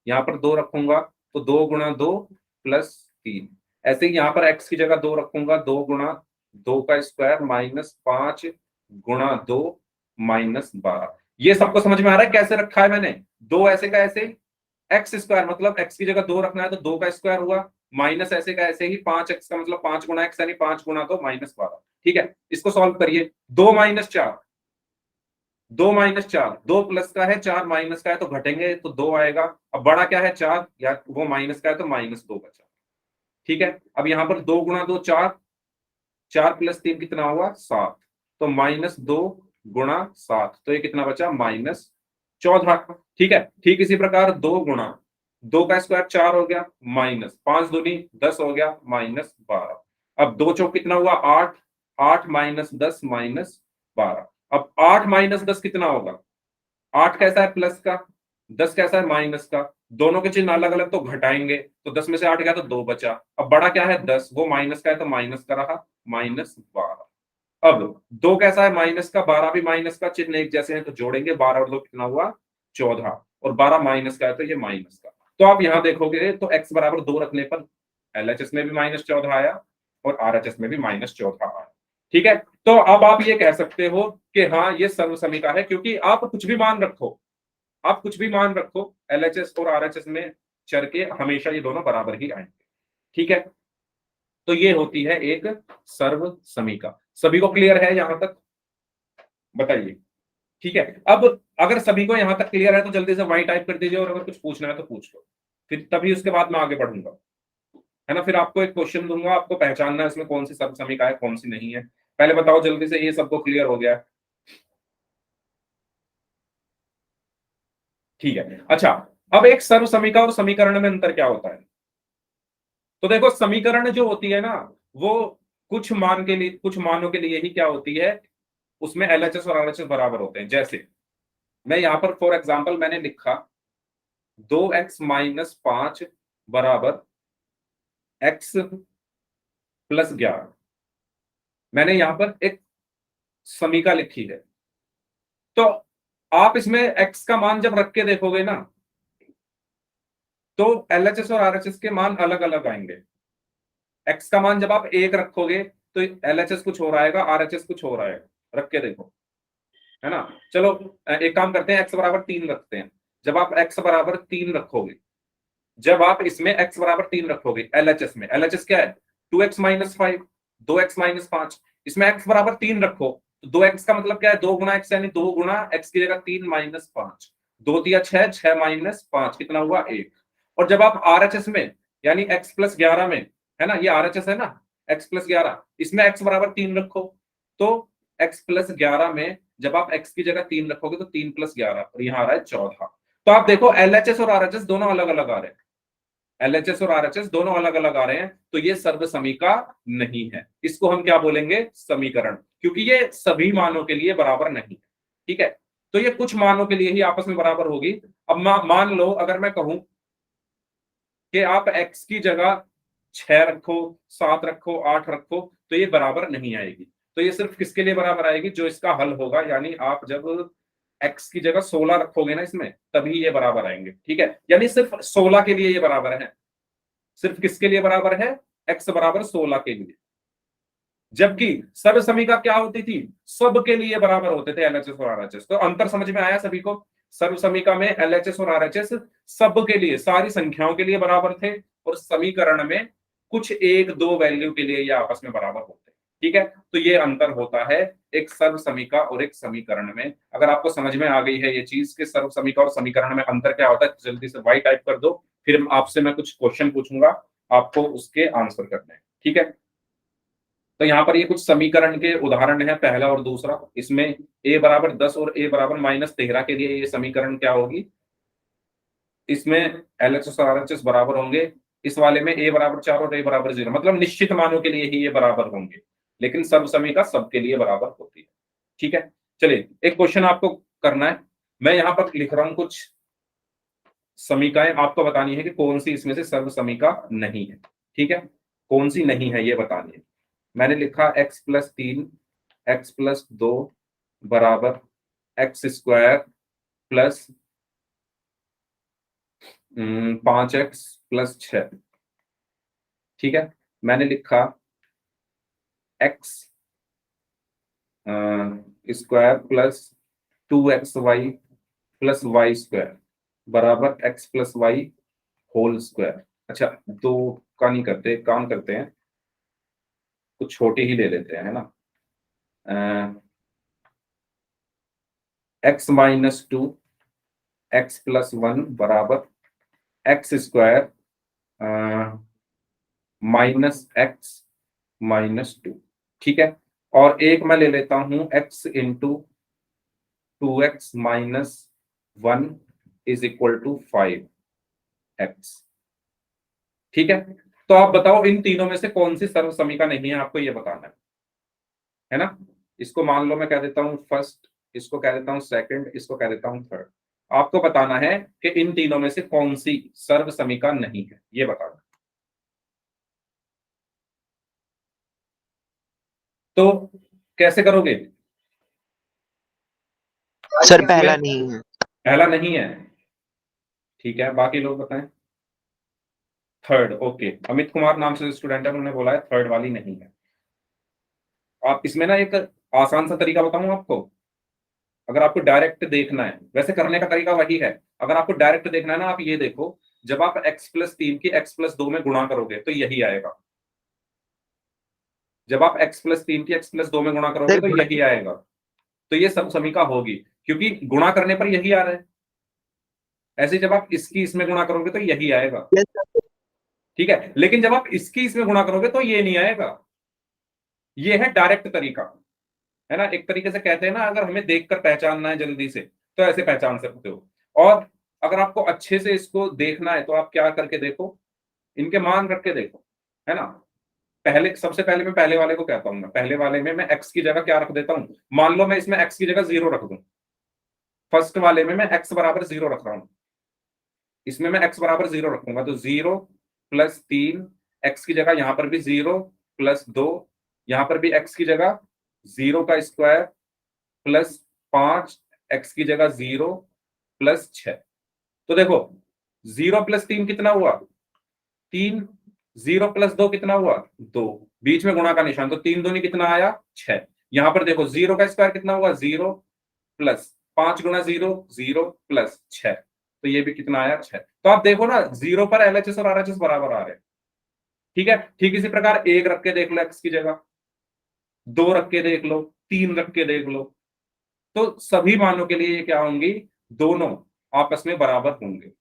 यहां पर 2 रखूंगा तो 2 गुणा 2 प्लस 3। ऐसे ही यहां पर x की जगह 2 रखूंगा, 2 गुणा 2 का स्क्वायर -5 गुणा 2 -12। ये सबको समझ में आ रहा है कैसे रखा है मैंने? 2 ऐसे का ऐसे ही, एक्स स्क्वायर मतलब x की जगह 2 रखना है तो 2 का स्क्वायर हुआ, माइनस ऐसे का ऐसे ही 5x का मतलब 5 गुणा x यानी 5 गुणा 2 -12। ठीक है, इसको सॉल्व करिए। 2 -4, 2 -4, 2 प्लस का है, 4 माइनस का है तो घटेंगे तो 2 आएगा। अब बड़ा क्या है? 4, या वो माइनस का है तो -2 बचा। ठीक है, अब यहां पर 2 गुणा 2 4, 4 प्लस 3 कितना हुआ? 7, तो -2 गुणा 7, तो ये कितना बचा? -14। ठीक है, ठीक इसी प्रकार 2 गुणा 2 का स्क्वायर 4 हो गया, -5 दूनी 10 हो गया, -12। अब 2 चौक कितना हुआ? 8, 8 -10 -12। अब 8 -10 कितना होगा? 8 कैसा है? प्लस का। 10 कैसा है? माइनस का। दोनों के चिन्ह अलग अलग तो घटाएंगे, तो 10 में से 8 गया तो 2 बचा। अब बड़ा क्या है? 10, वो माइनस का है तो माइनस का रहा, -12। अब 2 कैसा है? माइनस का। 12 भी माइनस का, चिन्ह एक जैसे हैं तो जोड़ेंगे, 12 और 2 कितना हुआ? 14, और 12 माइनस का है तो ये माइनस का। तो आप यहां देखोगे तो x बराबर 2 रखने पर LHS में भी -14 आया और RHS में भी -14 आया। ठीक है, तो अब आप ये कह सकते हो कि हाँ ये सर्व समीका है, क्योंकि आप कुछ भी मान रखो, आप कुछ भी मान रखो, LHS और RHS में चर के हमेशा ये दोनों बराबर ही आएंगे। ठीक है, तो ये होती है एक सर्व समीका। सभी को क्लियर है यहां तक? बताइए। ठीक है, अब अगर सभी को यहां तक क्लियर है तो जल्दी से वही टाइप कर दीजिए, और अगर कुछ पूछना है तो पूछ लो, फिर तभी उसके बाद मैं आगे बढ़ूंगा, है ना? फिर आपको एक क्वेश्चन दूंगा, आपको पहचानना है इसमें कौन सी सर्व समीका है कौन सी नहीं है। पहले बताओ जल्दी से, ये सबको क्लियर हो गया है? ठीक है, अच्छा। अब एक सर्व समीका और समीकरण में अंतर क्या होता है? तो देखो, समीकरण जो होती है ना, वो कुछ मान के लिए, कुछ मानों के लिए ही क्या होती है, उसमें LHS और RHS बराबर होते हैं। जैसे मैं यहां पर फॉर एग्जांपल मैंने लिखा 2x-5 बराबर x+11। मैंने यहां पर एक समीका लिखी है, तो आप इसमें x का मान जब रख के देखोगे ना, तो LHS और RHS के मान अलग अलग आएंगे। x का मान जब आप 1 रखोगे तो LHS कुछ और आएगा, RHS कुछ और आएगा। रख के देखो, है ना? चलो एक काम करते हैं, x बराबर 3 रखते हैं। जब आप x बराबर 3 रखोगे, जब आप इसमें x बराबर 3 रखोगे LHS में, LHS क्या है? 2x-5, 2x-5। इसमें x बराबर 3 रखो तो 2x का मतलब क्या है? 2 गुणा x, यानी 2 गुणा x की जगह 3 -5, 2 तिया 6, 6 -5 कितना हुआ? 1। और जब आप RHS में यानी x+11 में, है ना, ये RHS है ना, x+11, इसमें x बराबर 3 रखो, तो x+11 में जब आप x की जगह 3 रखोगे तो 3+11, और यहाँ आ रहा है 14। तो आप देखो LHS और RHS दोनों अलग अलग आ रहे हैं, LHS और RHS दोनों अलग अलग आ रहे हैं, तो ये सर्व समीका नहीं है। इसको हम क्या बोलेंगे? समीकरण, क्योंकि ये सभी मानों के लिए बराबर नहीं है। ठीक है, तो ये कुछ मानों के लिए ही आपस में बराबर होगी। अब मान लो अगर मैं कहूं कि आप x की जगह 6 रखो, 7 रखो, 8 रखो, तो ये बराबर नहीं आएगी। तो ये सिर्फ किसके लिए बराबर आएगी? जो इसका हल होगा, यानी आप जब x की जगह 16 रखोगे ना इसमें, तभी ये बराबर आएंगे। ठीक है, यानी सिर्फ 16 के लिए ये बराबर है। सिर्फ किसके लिए बराबर है? x बराबर 16 के लिए। जबकि सर्व समीका क्या होती थी, सबके लिए बराबर होते थे एलएचएस और आरएचएस। तो अंतर समझ में आया सभी को? सर्व समीका में एलएचएस और आरएचएस सबके लिए, सारी संख्याओं के लिए बराबर थे, और समीकरण में कुछ एक दो वैल्यू के लिए ये आपस में बराबर होते हैं। ठीक है, तो ये अंतर होता है एक सर्व समीका और एक समीकरण में। अगर आपको समझ में आ गई है ये चीज कि सर्व समीका और समीकरण में अंतर क्या होता है, जल्दी से वाई टाइप कर दो, फिर आपसे मैं कुछ क्वेश्चन पूछूंगा, आपको उसके आंसर करने हैं। ठीक है, तो यहाँ पर ये कुछ समीकरण के उदाहरण है, पहला और दूसरा। इसमें a बराबर 10 और a बराबर -13 के लिए ये समीकरण क्या होगी, इसमें एलएचएस और आरएचएस बराबर होंगे। इस वाले में a बराबर 4 और a बराबर 0, मतलब निश्चित मानों के लिए ही ये बराबर होंगे, लेकिन सर्व समीका सबके लिए बराबर होती है। ठीक है, चलिए एक क्वेश्चन आपको करना है। मैं यहाँ पर लिख रहा हूं कुछ समीकाएं, आपको बतानी है कि कौन सी इसमें से सर्व समीका नहीं है। ठीक है, कौन सी नहीं है ये बतानी है। मैंने लिखा x+3 x+2 बराबर x² प्लस 5x+6। ठीक है, मैंने लिखा x square plus 2xy plus y² बराबर x+y होल स्क्वायर। अच्छा, दो का नहीं करते, एक काम करते हैं, कुछ छोटी ही ले लेते हैं, है ना। x-2 x+1 बराबर x² -x-2। ठीक है, और एक मैं ले लेता हूं x into 2x-1 is equal to 5x। ठीक है, तो आप बताओ इन तीनों में से कौन सी सर्व समीका नहीं है, आपको ये बताना है ना। इसको मान लो मैं कह देता हूं फर्स्ट, इसको कह देता हूं सेकंड, इसको कह देता हूं थर्ड। आपको बताना है कि इन तीनों में से कौन सी सर्व समीका नहीं है, ये बताना। तो कैसे करोगे सर पहला इसमें? नहीं है। पहला नहीं है, ठीक है, बाकी लोग बताएं। थर्ड, ओके, अमित कुमार नाम से स्टूडेंट है, उन्होंने बोला है थर्ड वाली नहीं है। आप इसमें ना एक आसान सा तरीका बताऊं आपको। अगर आपको डायरेक्ट देखना है, वैसे करने का तरीका वही है, अगर आपको डायरेक्ट देखना है ना, आप ये देखो, जब आप x+3 की x+2 में गुणा करोगे तो यही आएगा। जब आप x+3 की x+2 में गुणा करोगे सर तो यही आएगा। तो ये सब समीका होगी, क्योंकि गुणा करने पर यही आ रहा है। ऐसे जब आप इसकी इसमें गुणा करोगे तो यही आएगा। ठीक है, लेकिन जब आप इसकी इसमें गुणा करोगे तो ये नहीं आएगा। ये है डायरेक्ट तरीका, है ना। एक तरीके से कहते हैं ना, अगर हमें देखकर पहचानना है जल्दी से, तो ऐसे पहचान सकते हो। और अगर आपको अच्छे से इसको देखना है तो आप क्या करके देखो, इनके मान रख के देखो, है ना। पहले, सबसे पहले मैं पहले वाले को कहता हूं, मैं पहले वाले में मैं x की जगह क्या रख देता हूं, मान लो मैं इसमें x की जगह 0 रख दूं। फर्स्ट वाले में मैं x बराबर 0 रख रहा हूं, इसमें मैं x बराबर 0 रखूंगा, तो 0+3, x की जगह यहां पर भी 0+2, यहां पर भी x की जगह 0 का स्क्वायर प्लस 5, x की जगह 0+6। तो देखो 0+3 कितना हुआ, 3, 0+2 कितना हुआ, 2, बीच में गुणा का निशान, तो 3 दूनी कितना आया, 6। यहां पर देखो 0 का स्क्वायर कितना हुआ, 0 प्लस 5 गुणा 0, 0 प्लस 6, तो ये भी कितना आया, 6। तो आप देखो ना, 0 पर एलएचएस और आरएचएस बराबर आ रहे हैं। ठीक है, ठीक इसी प्रकार 1 रख के देख लो x की जगह, 2 रख के देख लो, 3 रख के देख लो, तो सभी मानों के लिए ये क्या होंगी, दोनों आपस में बराबर होंगे।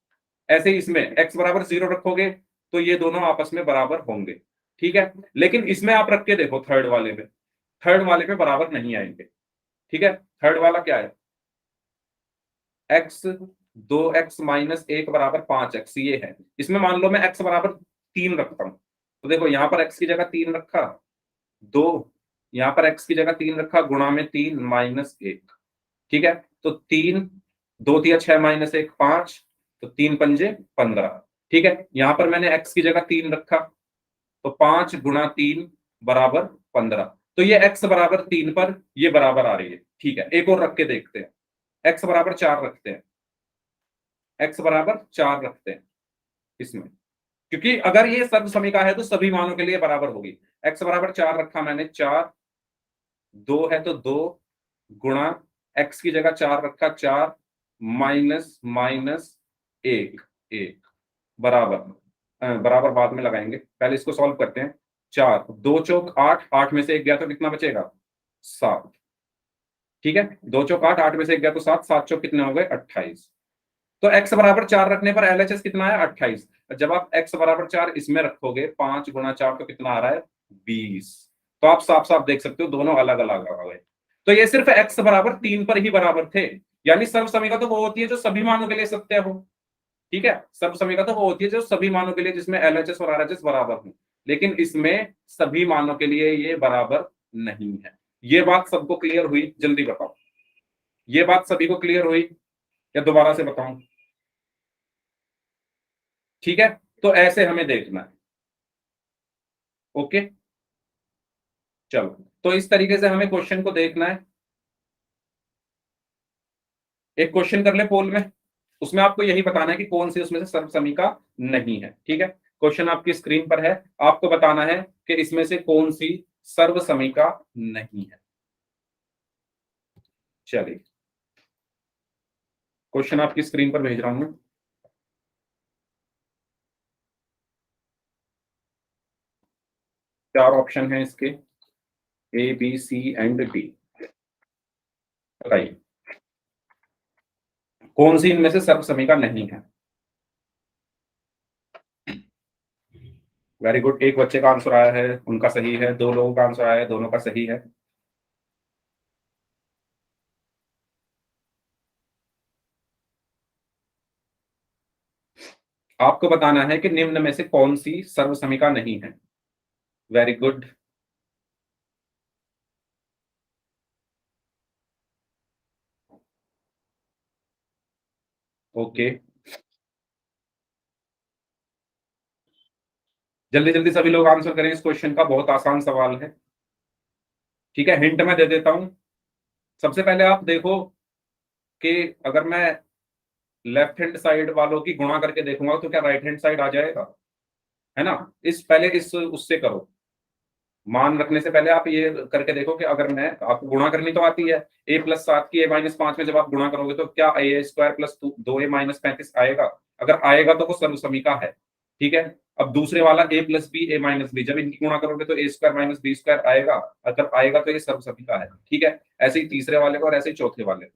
ऐसे ही इसमें x बराबर 0 रखोगे तो ये दोनों आपस में बराबर होंगे। ठीक है, लेकिन इसमें आप रख के देखो, थर्ड वाले में, थर्ड वाले में बराबर नहीं आएंगे। ठीक है, थर्ड वाला क्या है, x 2x-1 बराबर 5x, ये है। इसमें मान लो मैं x बराबर 3 रखता हूं, तो देखो यहां पर x की जगह 3 रखा, 2, यहां पर x की जगह 3 रखा, गुणा में 3 -1। ठीक है, तो 3, 2 तिया 6 -1 5, तो 3 पंजे 15। ठीक है, यहां पर मैंने x की जगह 3 रखा, तो 5 गुणा 3 बराबर 15। तो ये x बराबर 3 पर ये बराबर आ रही है। ठीक है, एक और रख के देखते हैं, x बराबर 4 रखते हैं, x बराबर 4 रखते हैं इसमें, क्योंकि अगर ये सर्व समीका है तो सभी मानों के लिए बराबर होगी। x बराबर 4 रखा मैंने, 4, 2 है तो 2 गुणा x की जगह 4 रखा, 4 माइनस माइनस 1 1 बराबर, बराबर बाद में लगाएंगे, पहले इसको सॉल्व करते हैं। 4 2 चौक 8, 8 में से 1 गया तो कितना बचेगा, 7। ठीक है, 2 चौक 8, 8 में से 1 गया तो 7, 7 चौक कितने हो गए, 28। तो x बराबर 4 रखने पर LHS कितना है, 28। जब आप x बराबर 4 इसमें रखोगे, 5 गुणा 4 तो कितना आ रहा है, 20। तो आप साफ साफ देख सकते हो दोनों अलग अलग आ गए। तो ये सिर्फ x बराबर 3 पर ही बराबर थे, यानी सर्वसमीका तो वो होती है जो सभी मानों के लिए सत्य हो। ठीक है, सर्वसमीका तो वो होती है जो सभी मानों के लिए, जिसमें LHS और RHS बराबर हो, लेकिन इसमें सभी मानों के लिए ये बराबर नहीं है। ये बात सबको क्लियर हुई, जल्दी बताओ, ये बात सभी को क्लियर हुई या दोबारा से बताऊं? ठीक है, तो ऐसे हमें देखना है। ओके, चलो, तो इस तरीके से हमें क्वेश्चन को देखना है। एक क्वेश्चन कर ले पोल में, उसमें आपको यही बताना है कि कौन सी उसमें से सर्वसमीका नहीं है। ठीक है, क्वेश्चन आपकी स्क्रीन पर है, आपको बताना है कि इसमें से कौन सी सर्वसमीका नहीं है। चलिए, क्वेश्चन आपकी स्क्रीन पर भेज रहा हूं। 4 ऑप्शन है इसके, A B C and D। बताइए कौन सी इनमें से सर्वसमीका नहीं है। वेरी गुड, एक बच्चे का आंसर आया है, उनका सही है। 2 लोगों का आंसर आया है, दोनों का सही है। आपको बताना है कि निम्न में से कौन सी सर्वसमीका नहीं है। Very good. ओके, जल्दी जल्दी सभी लोग आंसर करें, इस क्वेश्चन का बहुत आसान सवाल है। ठीक है, हिंट मैं दे देता हूं। सबसे पहले आप देखो कि अगर मैं लेफ्ट हैंड साइड वालों की गुणा करके देखूंगा तो क्या राइट हैंड साइड आ जाएगा, है ना। इस पहले इस उससे करो, मान रखने से पहले आप ये करके देखो कि अगर मैं, आपको गुणा करनी तो आती है, a+7 की a-5 में जब आप गुणा करोगे तो क्या a² प्लस 2a-35 आएगा। अगर आएगा तो वो सर्वसमीका है। ठीक है, अब दूसरे वाला a+b a-b, जब इनकी गुणा करोगे तो a² - b² आएगा, अगर आएगा तो ये सर्वसमीका है। ठीक है, ऐसे ही तीसरे वाले को और ऐसे ही चौथे वाले को।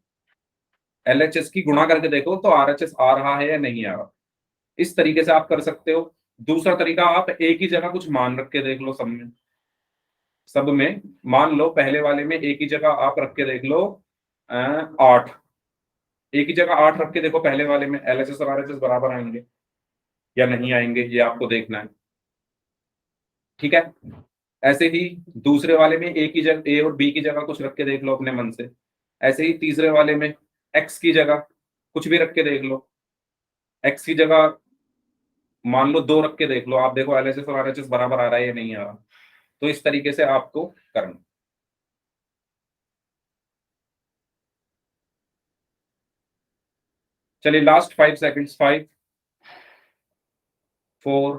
LHS की गुणा करके देखो तो RHS आ रहा है या नहीं आ रहा, इस तरीके से आप कर सकते हो। दूसरा तरीका, आप एक ही जगह कुछ मान रख के देख लो, सब में मान लो, पहले वाले में एक ही जगह आप रख के देख लो, 8, एक ही जगह 8 रख के देखो, पहले वाले में LHS और RHS बराबर आएंगे या नहीं आएंगे, ये आपको देखना है। ठीक है, ऐसे ही दूसरे वाले में एक ही जगह A और B की जगह कुछ रख के देख लो अपने मन से। ऐसे ही तीसरे वाले में X की जगह कुछ भी रख के देख लो, X की जगह मान लो 2 रख के देख लो, आप देखो LHS और RHS बराबर आ रहा है या नहीं आ रहा। तो इस तरीके से आपको करना। चलिए, लास्ट 5 सेकंड्स, 5 4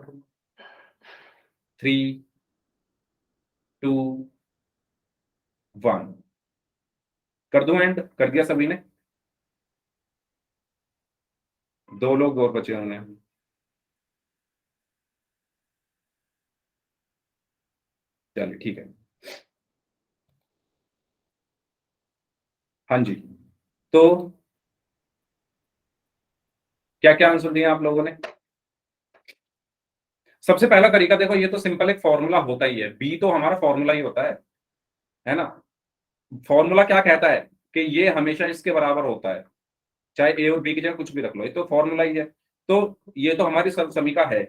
3 2 1। कर दूं एंड, कर दिया सभी ने? 2 लोग और बचे होंगे। चलिए ठीक है, हाँ जी। तो क्या क्या आंसर दिए आप लोगों ने? सबसे पहला तरीका देखो, ये तो सिंपल एक फॉर्मूला होता ही है, बी तो हमारा फॉर्मूला ही होता है ना। फॉर्मूला क्या कहता है कि ये हमेशा इसके बराबर होता है, चाहे ए और बी की जगह कुछ भी रख लो, ये तो फॉर्मूला ही है। तो ये तो हमारी समीका है।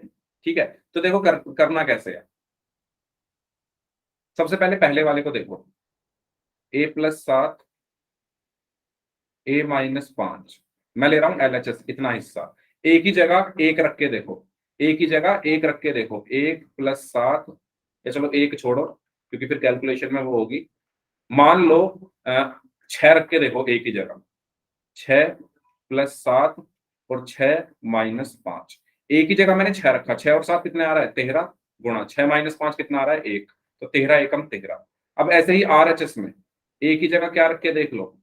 ठीक है, तो देखो करना कैसे है। सबसे पहले पहले वाले को देखो, a+7 a-5, मैं ले रहा हूं LHS इतना हिस्सा, एक ही जगह एक रख के देखो, एक ही जगह एक रख के देखो, 1+7, या चलो एक छोड़ो क्योंकि फिर कैलकुलेशन में वो होगी। मान लो 6 रख के देखो एक ही जगह, 6+7 और 6-5, एक ही जगह मैंने 6 रखा, 6 और 7 कितने आ रहा है, 13, गुणा 6-5 कितना आ रहा है, 1। तो 13 एकम 13। अब ऐसे ही RHS में ए की जगह क्या रख के देख लो,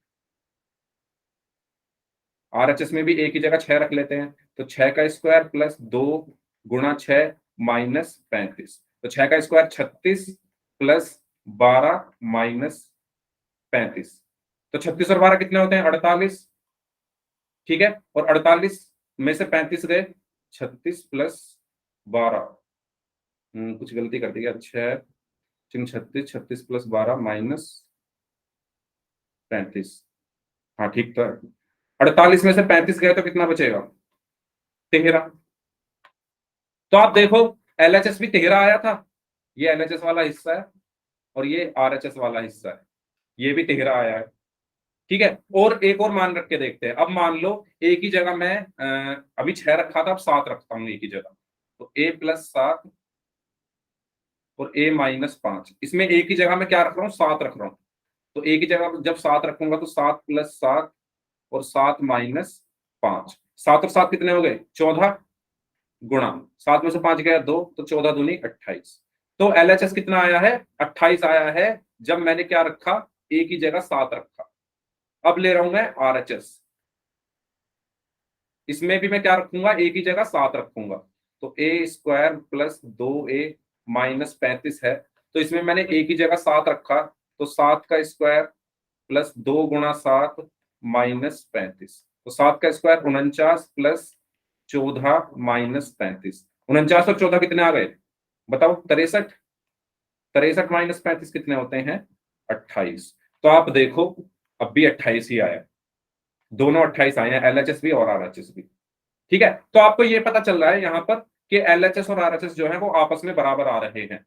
RHS में भी ए की जगह 6 रख लेते हैं, तो 6 का स्क्वायर प्लस 2 गुणा 6 माइनस 35, तो 6 का स्क्वायर 36 प्लस 12 माइनस 35, तो 36 और 12 कितने होते हैं 48। ठीक है, और 48 में से 35 गए, 36 प्लस 12, कुछ गलती कर दी क्या, 6 36, 36 प्लस 12 माइनस 35। हाँ ठीक तो है, 48 में से 35 गए तो कितना बचेगा 13। तो आप देखो LHS भी 13 आया था, ये LHS वाला हिस्सा है और ये RHS वाला हिस्सा है, ये भी 13 आया है। ठीक है, और एक और मान रख के देखते हैं। अब मान लो ए की जगह मैं अभी 6 रखा था, अब 7 रखता हूं ए की जगह, तो A+7 और A-5, इसमें ए की जगह मैं क्या रख रहा हूँ 7 रख रहा हूँ, तो ए की जगह जब 7 रखूंगा तो 7 + 7 और 7 - 5, 7 और 7 कितने हो गए 14, गुणा 7 में से 5 गया 2, तो 14 दूनी 28। तो LHS कितना आया है 28 आया है, जब मैंने क्या रखा ए की जगह 7 रखा। अब ले रहा हूं मैं RHS, इसमें भी मैं क्या रखूंगा ए की जगह 7 रखूंगा, तो A² + 2A - 35 है, तो इसमें मैंने ए की जगह 7 रखा, तो 7 का स्क्वायर प्लस 2 गुणा 7 - 35, तो 7 का स्क्वायर 49 प्लस 14 - 35, 49 और 14 कितने आ गए बताओ 63, 63 - 35 कितने होते हैं 28। तो आप देखो अब भी 28 ही आया, दोनों 28 आए हैं, LHS भी और RHS भी। ठीक है, तो आपको ये पता चल रहा है यहां पर कि LHS और RHS जो है वो आपस में बराबर आ रहे हैं,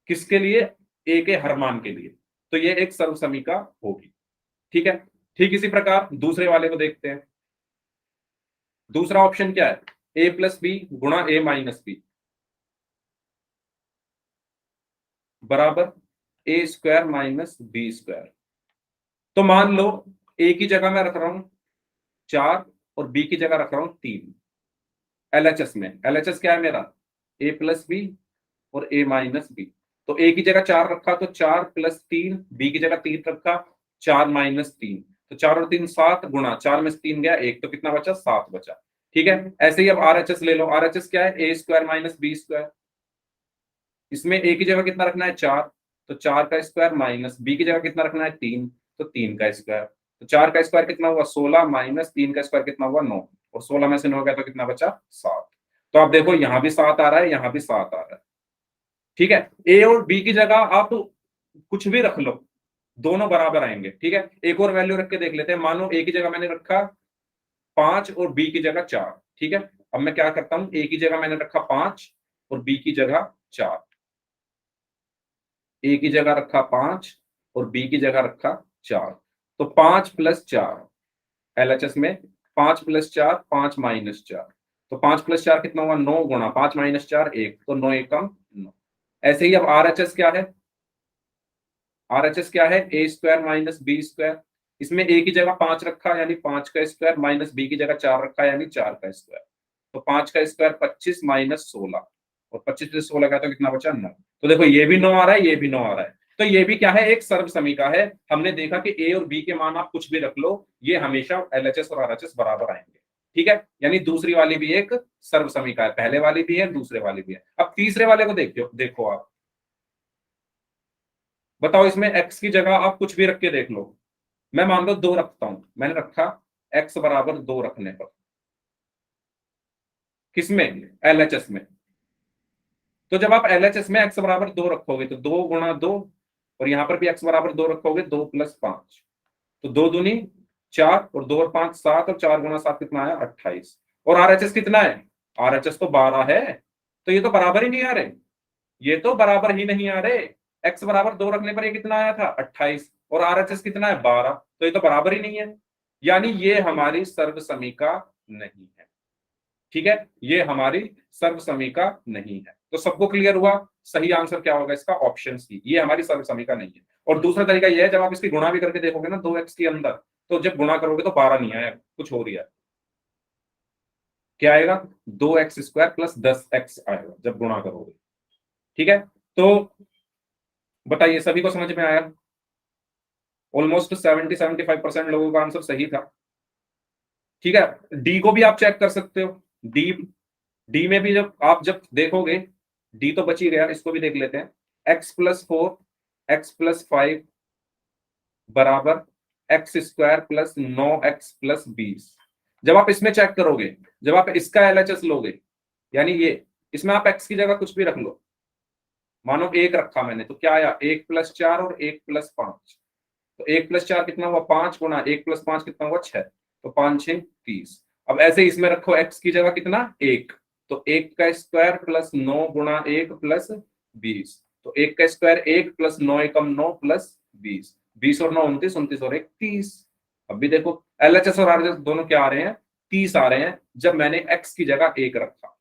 किसके लिए ए के हर मान के लिए, तो ये एक सर्वसमीका होगी। ठीक है, ठीक इसी प्रकार दूसरे वाले को देखते हैं। दूसरा ऑप्शन क्या है A+B गुणा A-B बराबर A² - B²। तो मान लो ए की जगह मैं रख रहा हूं 4 और बी की जगह रख रहा हूं 3। LHS में LHS क्या है मेरा A+B और A-B, तो ए की जगह 4 रखा तो 4 + 3, बी की जगह 3 रखा 4 - 3, तो 4 और 3 7, गुणा 4 में से 3 गया 1, तो कितना बचा 7 बचा। ठीक है, ऐसे ही अब RHS ले लो, RHS क्या है A² - B², इसमें ए की जगह कितना रखना है 4, तो 4 का स्क्वायर माइनस बी की जगह कितना रखना है 3, तो 3 का स्क्वायर, तो 4 का स्क्वायर कितना हुआ 16 माइनस 3 का स्क्वायर कितना हुआ 9, और 16 में से 9 गया तो कितना बचा 7। तो आप देखो यहां भी 7 आ रहा है, यहां भी 7 आ रहा है। ठीक है, ए और बी की जगह आप कुछ भी रख लो, दोनों बराबर आएंगे। ठीक है, एक और वैल्यू रख के देख लेते हैं, मानो ए की जगह मैंने रखा 5 और बी की जगह 4। ठीक है, अब मैं क्या करता हूं, ए की जगह मैंने रखा 5 और बी की जगह 4, ए की जगह रखा 5 और बी की जगह रखा 4, तो 5 + 4 LHS में 5 + 4 5 - 4, तो 5 + 4 कितना हुआ 9, गुणा 5 - 4 1, तो 9 एकम 9। ऐसे ही अब RHS क्या है, RHS क्या है A² - B², इसमें ए की जगह 5 रखा यानी 5 का स्क्वायर माइनस बी की जगह 4 रखा यानी 4 का स्क्वायर, तो 5 का स्क्वायर 25 - 16, और 25 में से 16 का तो कितना बचा 9। तो देखो ये भी 9 आ रहा है, ये भी 9 आ रहा है, तो ये भी क्या है एक सर्व समीका है। हमने देखा कि ए और बी के मान आप कुछ भी रख लो, ये हमेशा LHS और RHS बराबर आएंगे। ठीक है, यानी दूसरी वाली भी एक सर्व समीका है, पहले वाली भी है दूसरे वाली भी है। अब तीसरे वाले को देखो आप बताओ, इसमें x की जगह आप कुछ भी रख के देख लो। मैं मान लो 2 रखता हूं, मैंने रखा x = 2 रखने पर, किसमें LHS में, तो जब आप LHS में x = 2 रखोगे तो 2 गुणा 2, और यहां पर भी x = 2 रखोगे 2 + 5, तो 2 दूनी 4 और 2 और 5 7, और 4 गुणा 7 कितना आया 28, और RHS कितना है RHS तो 12 है, तो ये तो बराबर ही नहीं आ रहे, ये तो बराबर ही नहीं आ रहे। x = 2 रखने पर ये कितना आया था 28, और RHS कितना है 12, तो ये तो बराबर ही नहीं है, यानी ये हमारी सर्व समीका नहीं है। ठीक है, ये हमारी सर्व समीका नहीं है। तो सबको क्लियर हुआ, सही आंसर क्या होगा इसका ऑप्शन सी, ये हमारी सर्व समीका नहीं है। और दूसरा तरीका यह है, जब आप इसकी गुणा भी करके देखोगे ना 2x के अंदर, तो जब गुणा करोगे तो 12 नहीं आएगा, कुछ हो रही है, क्या आएगा 2x² + 10x आएगा जब गुणा करोगे। ठीक है, तो बताइए, सभी को समझ में आया? ऑलमोस्ट 70-75% लोगों का आंसर सही था। ठीक है, डी को भी आप चेक कर सकते हो। डी डी में भी जब देखोगे, डी तो बच ही गया, इसको भी देख लेते हैं। x+4 x+5 बराबर x² प्लस 9x+20। जब आप इसमें चेक करोगे, जब आप इसका एलएचएस लोगे, यानी ये, इसमें आप x की जगह कुछ भी रख लो, मानो 1 रखा मैंने, तो क्या आया, 1+4 और 1+5। तो 1+4 कितना हुआ, 5 गुना 1+5 कितना हुआ, 6। तो 5×6 = 30। अब ऐसे इसमें रखो x की जगह कितना, 1। तो 1² प्लस 9 गुना 1+20। तो 1² 1 प्लस 9 एकम 9 प्लस 20। 20 और 9 29, 29 और 1 30। अब भी देखो एलएचएस और आरएचएस दोनों क्या आ रहे हैं, 30 आ रहे हैं, जब मैंने x की जगह 1 रखा।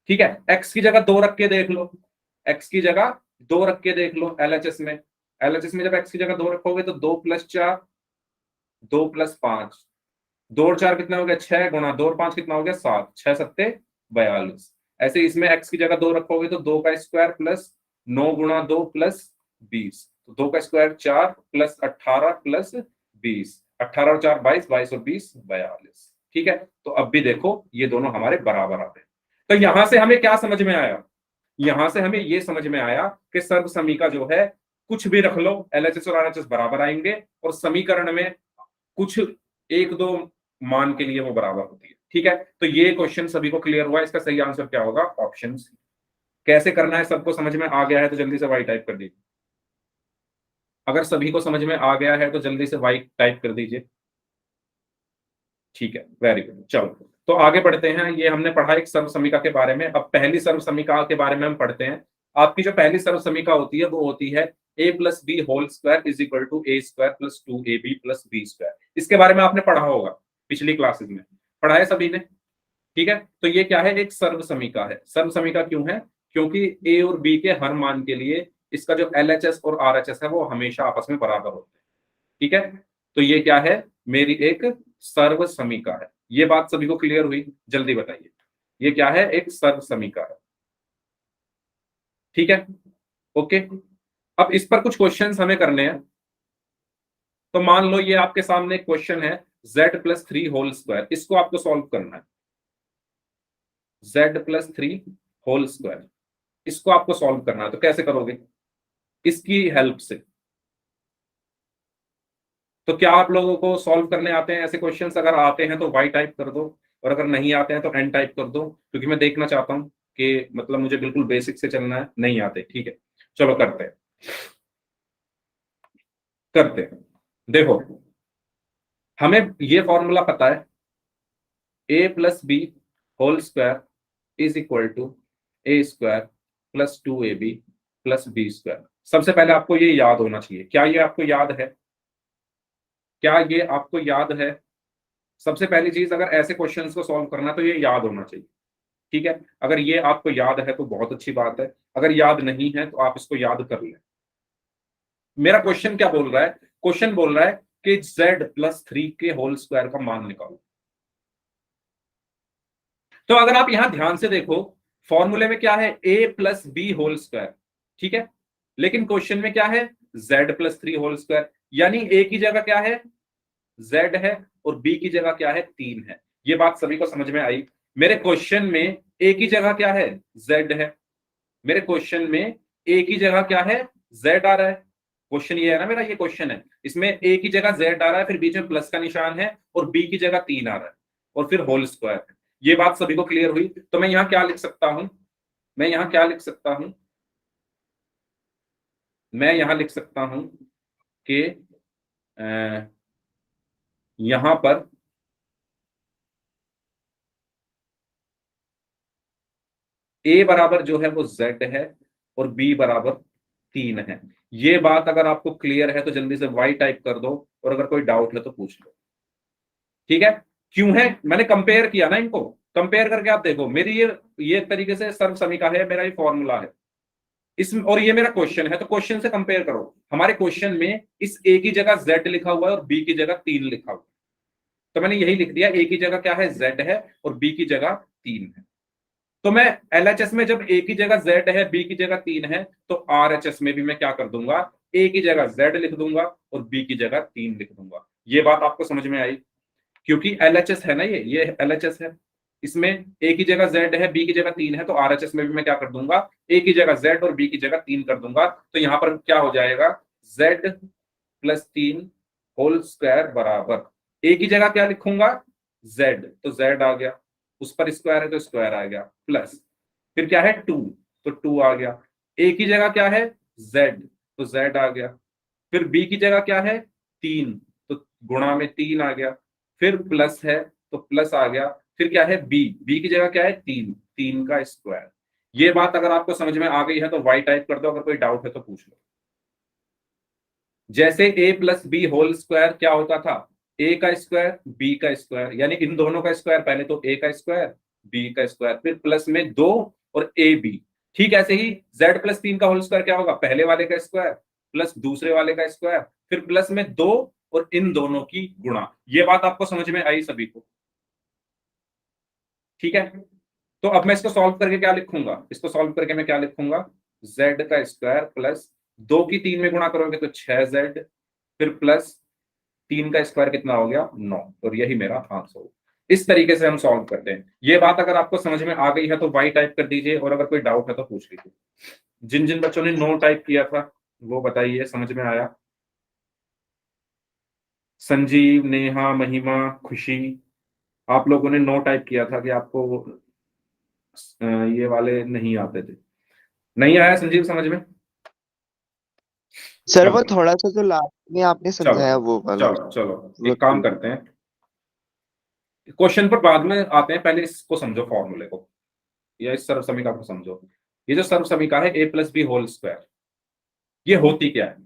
ठीक है, x की जगह 2 रख के देख लो, x की जगह 2 रख के देख लो एलएचएस में। एलएचएस में जब x की जगह 2 रखोगे तो 2+4 2+5, 2 और 4 कितना हो गया, 6 गुना 2 और 5 कितना हो गया, 7, 6×7 = 42। ऐसे इसमें x की जगह 2 रखोगे तो 2² प्लस 9 गुना 2 प्लस 20। तो 2² 4 प्लस 18 प्लस 20, 18 और 4 22, 22 और 20 42। ठीक है, तो अब भी देखो ये दोनों हमारे बराबर आते हैं। तो यहां से हमें क्या समझ में आया, यहां से हमें ये समझ में आया कि सर्वसमीका जो है, कुछ भी रख लो, एलएचएस और आरएचएस बराबर आएंगे, और समीकरण में कुछ एक दो मान के लिए वो बराबर होती है। ठीक है, तो ये क्वेश्चन सभी को क्लियर हुआ, इसका सही आंसर क्या होगा, ऑप्शन सी। कैसे करना है सबको समझ में आ गया है तो जल्दी से वाई टाइप कर दीजिए। अगर सभी को समझ में आ गया है तो जल्दी से वाई टाइप कर दीजिए। ठीक है, वेरी गुड। चलो तो आगे बढ़ते हैं। ये हमने पढ़ा एक सर्वसमीका के बारे में। अब पहली सर्वसमीका के बारे में हम पढ़ते हैं। आपकी जो पहली सर्वसमीका होती है वो होती है a+b² = a² + 2ab + b²। इसके बारे में आपने पढ़ा होगा पिछली क्लासेस में, पढ़ा है सभी ने। ठीक है, तो ये क्या है, एक सर्वसमीका है। सर्वसमीका क्यों है, क्योंकि ए और बी के हर मान के लिए इसका जो एलएचएस और आरएचएस है वो हमेशा आपस में बराबर होते हैं। ठीक है, तो ये क्या है, मेरी एक सर्वसमीका है। ये बात सभी को क्लियर हुई, जल्दी बताइए, ये क्या है, एक सर्वसमीका है। ठीक है, ओके। अब इस पर कुछ क्वेश्चंस हमें करने हैं। तो मान लो ये आपके सामने एक क्वेश्चन है, z+3 इसको आपको सॉल्व करना है। z+3 इसको आपको सॉल्व करना है, तो कैसे करोगे, इसकी हेल्प से। तो क्या आप लोगों को सॉल्व करने आते हैं ऐसे क्वेश्चंस? अगर आते हैं तो वाई टाइप कर दो, और अगर नहीं आते हैं तो एन टाइप कर दो, क्योंकि मैं देखना चाहता हूं कि मतलब मुझे बिल्कुल बेसिक से चलना है। नहीं आते, ठीक है, चलो करते हैं, करते हैं। देखो, हमें ये फॉर्मूला पता है, a+b² = a² + 2ab + b²। सबसे पहले आपको ये याद होना चाहिए। क्या ये आपको याद है? क्या ये आपको याद है? सबसे पहली चीज, अगर ऐसे क्वेश्चंस को सॉल्व करना है तो ये याद होना चाहिए। ठीक है, अगर ये आपको याद है तो बहुत अच्छी बात है, अगर याद नहीं है तो आप इसको याद कर लें। मेरा क्वेश्चन क्या बोल रहा है, क्वेश्चन बोल रहा है कि z+3 का मान निकालो। तो अगर आप यहां ध्यान से देखो, फॉर्मूले में क्या है, a+b²। ठीक है, लेकिन क्वेश्चन में क्या है, z+3, यानी a की जगह क्या है, z है, और b की जगह क्या है, 3 है। ये बात सभी को समझ में आई? मेरे क्वेश्चन में a की जगह क्या है, z है। मेरे क्वेश्चन में a की जगह क्या है, z आ रहा है। क्वेश्चन ये है ना मेरा, ये क्वेश्चन है, इसमें a की जगह z आ रहा है, फिर बीच में प्लस का निशान है, और b की जगह 3 आ रहा है, और फिर होल स्क्वायर है। ये बात सभी को क्लियर हुई? तो मैं यहां क्या लिख सकता हूं, मैं यहां क्या लिख सकता हूं, मैं यहां लिख सकता हूं कि यहां पर a बराबर जो है वो z है, और b बराबर 3 है। ये बात अगर आपको क्लियर है तो जल्दी से y टाइप कर दो, और अगर कोई डाउट है तो पूछ लो। ठीक है, क्यों है, मैंने कंपेयर किया ना इनको, कंपेयर करके आप देखो, मेरी ये एक तरीके से सर्व समीका है, मेरा ये फॉर्मूला है इस, और ये मेरा क्वेश्चन है, तो क्वेश्चन से कंपेयर करो। हमारे क्वेश्चन में इस a की जगह z लिखा हुआ है और b की जगह 3 लिखा हुआ है, तो मैंने यही लिख दिया, a की जगह क्या है, z है, और b की जगह 3 है। तो मैं एलएचएस में जब ए की जगह जेड है, बी की जगह 3 है, तो आरएचएस में भी मैं क्या कर दूंगा, ए की जगह जेड लिख दूंगा और बी की जगह 3 लिख दूंगा। ये बात आपको समझ में आई? क्योंकि एलएचएस है ना, ये एलएचएस है, इसमें ए की जगह जेड है, बी की जगह 3 है, तो आरएचएस में भी मैं क्या कर दूंगा, ए की जगह जेड और बी की जगह 3 कर दूंगा। तो यहां पर क्या हो जाएगा, जेड प्लस 3 होल स्क्वायर बराबर, ए की जगह क्या लिखूंगा, जेड, तो जेड आ गया, उस पर स्क्वायर है तो स्क्वायर आ गया, प्लस फिर क्या है 2, तो 2 आ गया, ए की जगह क्या है, जेड, तो जेड आ गया, फिर बी की जगह क्या है, 3, तो गुणा में 3 आ गया, फिर प्लस है तो प्लस आ गया, फिर क्या है बी, बी की जगह क्या है 3, 3 का स्क्वायर। ये बात अगर आपको समझ में आ गई है तो वाई टाइप कर दो, अगर कोई डाउट है तो पूछ लो। जैसे ए प्लस बी होल स्क्वायर क्या होता था, ए का स्क्वायर बी का स्क्वायर, यानी इन दोनों का स्क्वायर, पहले तो ए का स्क्वायर बी का स्क्वायर, फिर प्लस में 2 और ए बी। ठीक ऐसे ही जेड प्लस 3 का होल स्क्वायर क्या होगा, पहले वाले का स्क्वायर प्लस दूसरे वाले का स्क्वायर, फिर प्लस में 2 और इन दोनों की गुणा। ये बात आपको समझ में आई सभी को? ठीक है, तो अब मैं इसको सॉल्व करके क्या लिखूंगा, इसको सॉल्व करके मैं क्या लिखूंगा, जेड का स्क्वायर प्लस 2 की 3 में गुणा करोगे तो 6z, फिर प्लस 3 का स्क्वायर कितना हो गया, 9, और यही मेरा आंसर हो। इस तरीके से हम सॉल्व करते हैं। ये बात अगर आपको समझ में आ गई है तो वाई टाइप कर दीजिए, और अगर कोई डाउट है तो पूछ लीजिए। जिन जिन बच्चों ने नो टाइप किया था वो बताइए समझ में आया? संजीव, नेहा, महिमा, खुशी, आप लोगों ने नो टाइप किया था कि आपको ये वाले नहीं आते थे। नहीं आया संजीव समझ में? सर वो चलो थोड़ा सा जो लास्ट में आपने चलो समझाया वो वाला, चलो चलो, वो एक काम ठीक। करते हैं, क्वेश्चन पर बाद में आते हैं, पहले इसको समझो फॉर्मूले को, या इस सर्व समीकरण को समझो। ये जो सर्व समीकरण है ए प्लस बी होल स्क्वायर, ये होती क्या है,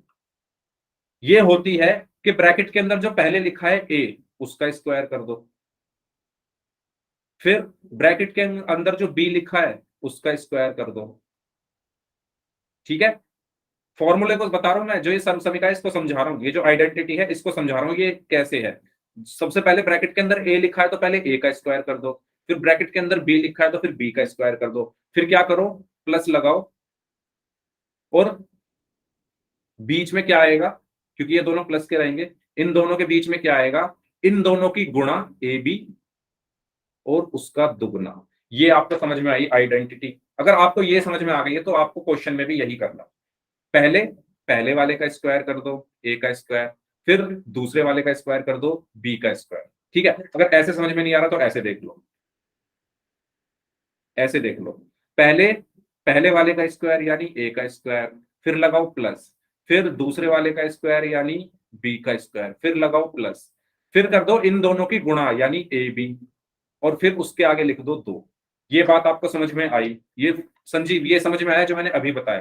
ये होती है कि ब्रैकेट के अंदर जो पहले लिखा है ए, उसका स्क्वायर कर दो, फिर ब्रैकेट के अंदर जो बी लिखा है उसका स्क्वायर कर दो। ठीक है, फॉर्मूले को बता रहा हूं मैं, जो ये सर्व समीकरण है इसको समझा रहा हूं, ये जो आइडेंटिटी है इसको समझा रहा हूं, ये कैसे है। सबसे पहले ब्रैकेट के अंदर ए लिखा है तो पहले ए का स्क्वायर कर दो, फिर ब्रैकेट के अंदर बी लिखा है तो फिर बी का स्क्वायर कर दो, फिर क्या करो, प्लस लगाओ, और बीच में क्या आएगा, क्योंकि ये दोनों प्लस के रहेंगे, इन दोनों के बीच में क्या आएगा, इन दोनों की गुणा ए बी और उसका दुगना। ये आपको समझ में आई आइडेंटिटी? अगर आपको ये समझ में आ गई है तो आपको क्वेश्चन में भी यही करना, पहले पहले वाले का स्क्वायर कर दो ए का स्क्वायर, फिर दूसरे वाले का स्क्वायर कर दो बी का स्क्वायर। ठीक है, अगर ऐसे समझ में नहीं आ रहा तो ऐसे देख लो, ऐसे देख लो, पहले पहले वाले का स्क्वायर यानी ए का स्क्वायर, फिर लगाओ प्लस, फिर दूसरे वाले का स्क्वायर यानी बी का स्क्वायर, फिर लगाओ प्लस, फिर कर दो इन दोनों की गुणा यानी ए बी, और फिर उसके आगे लिख दो 2। ये बात आपको समझ में आई? ये संजीव ये समझ में आया जो मैंने अभी बताया,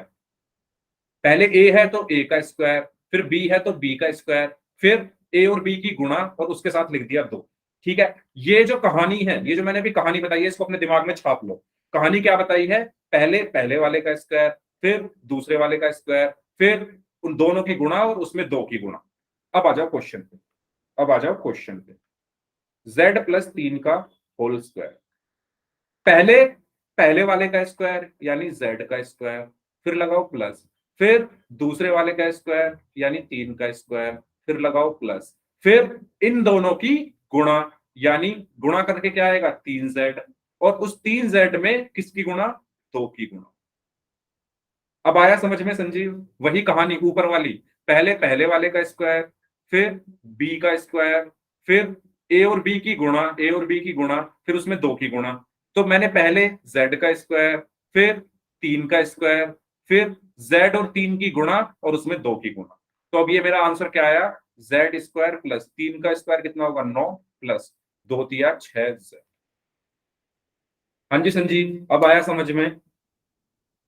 पहले ए है तो ए का स्क्वायर, फिर बी है तो बी का स्क्वायर, फिर ए और बी की गुणा और उसके साथ लिख दिया 2। ठीक है, ये जो कहानी है, ये जो मैंने अभी कहानी बताई है, इसको अपने दिमाग में छाप लो। कहानी क्या बताई है, पहले पहले वाले का स्क्वायर, फिर दूसरे वाले का स्क्वायर, फिर उन दोनों की गुणा और उसमें 2 की गुणा। अब आ जाओ क्वेश्चन पे, अब आ जाओ क्वेश्चन पे, z प्लस 3 का होल स्क्वायर, पहले पहले वाले का स्क्वायर यानी z का स्क्वायर, फिर लगाओ प्लस, फिर दूसरे वाले का स्क्वायर यानी 3 का स्क्वायर, फिर लगाओ प्लस, फिर इन दोनों की गुणा, यानी गुणा करके क्या आएगा 3z, और उस 3z में किसकी गुणा, 2 की गुणा। अब आया समझ में संजीव? वही कहानी ऊपर वाली, पहले पहले वाले का स्क्वायर, फिर बी का स्क्वायर, फिर ए और बी की गुणा, ए और बी की गुणा, फिर उसमें 2 की गुणा। तो मैंने पहले z का स्क्वायर, फिर 3 का स्क्वायर, फिर z और 3 की गुणा और उसमें 2 की गुणा। तो अब ये मेरा आंसर क्या आया, z स्क्वायर प्लस 3 का स्क्वायर कितना होगा 9, प्लस 2 तिया 6z। हाँ जी संजीव, अब आया समझ में?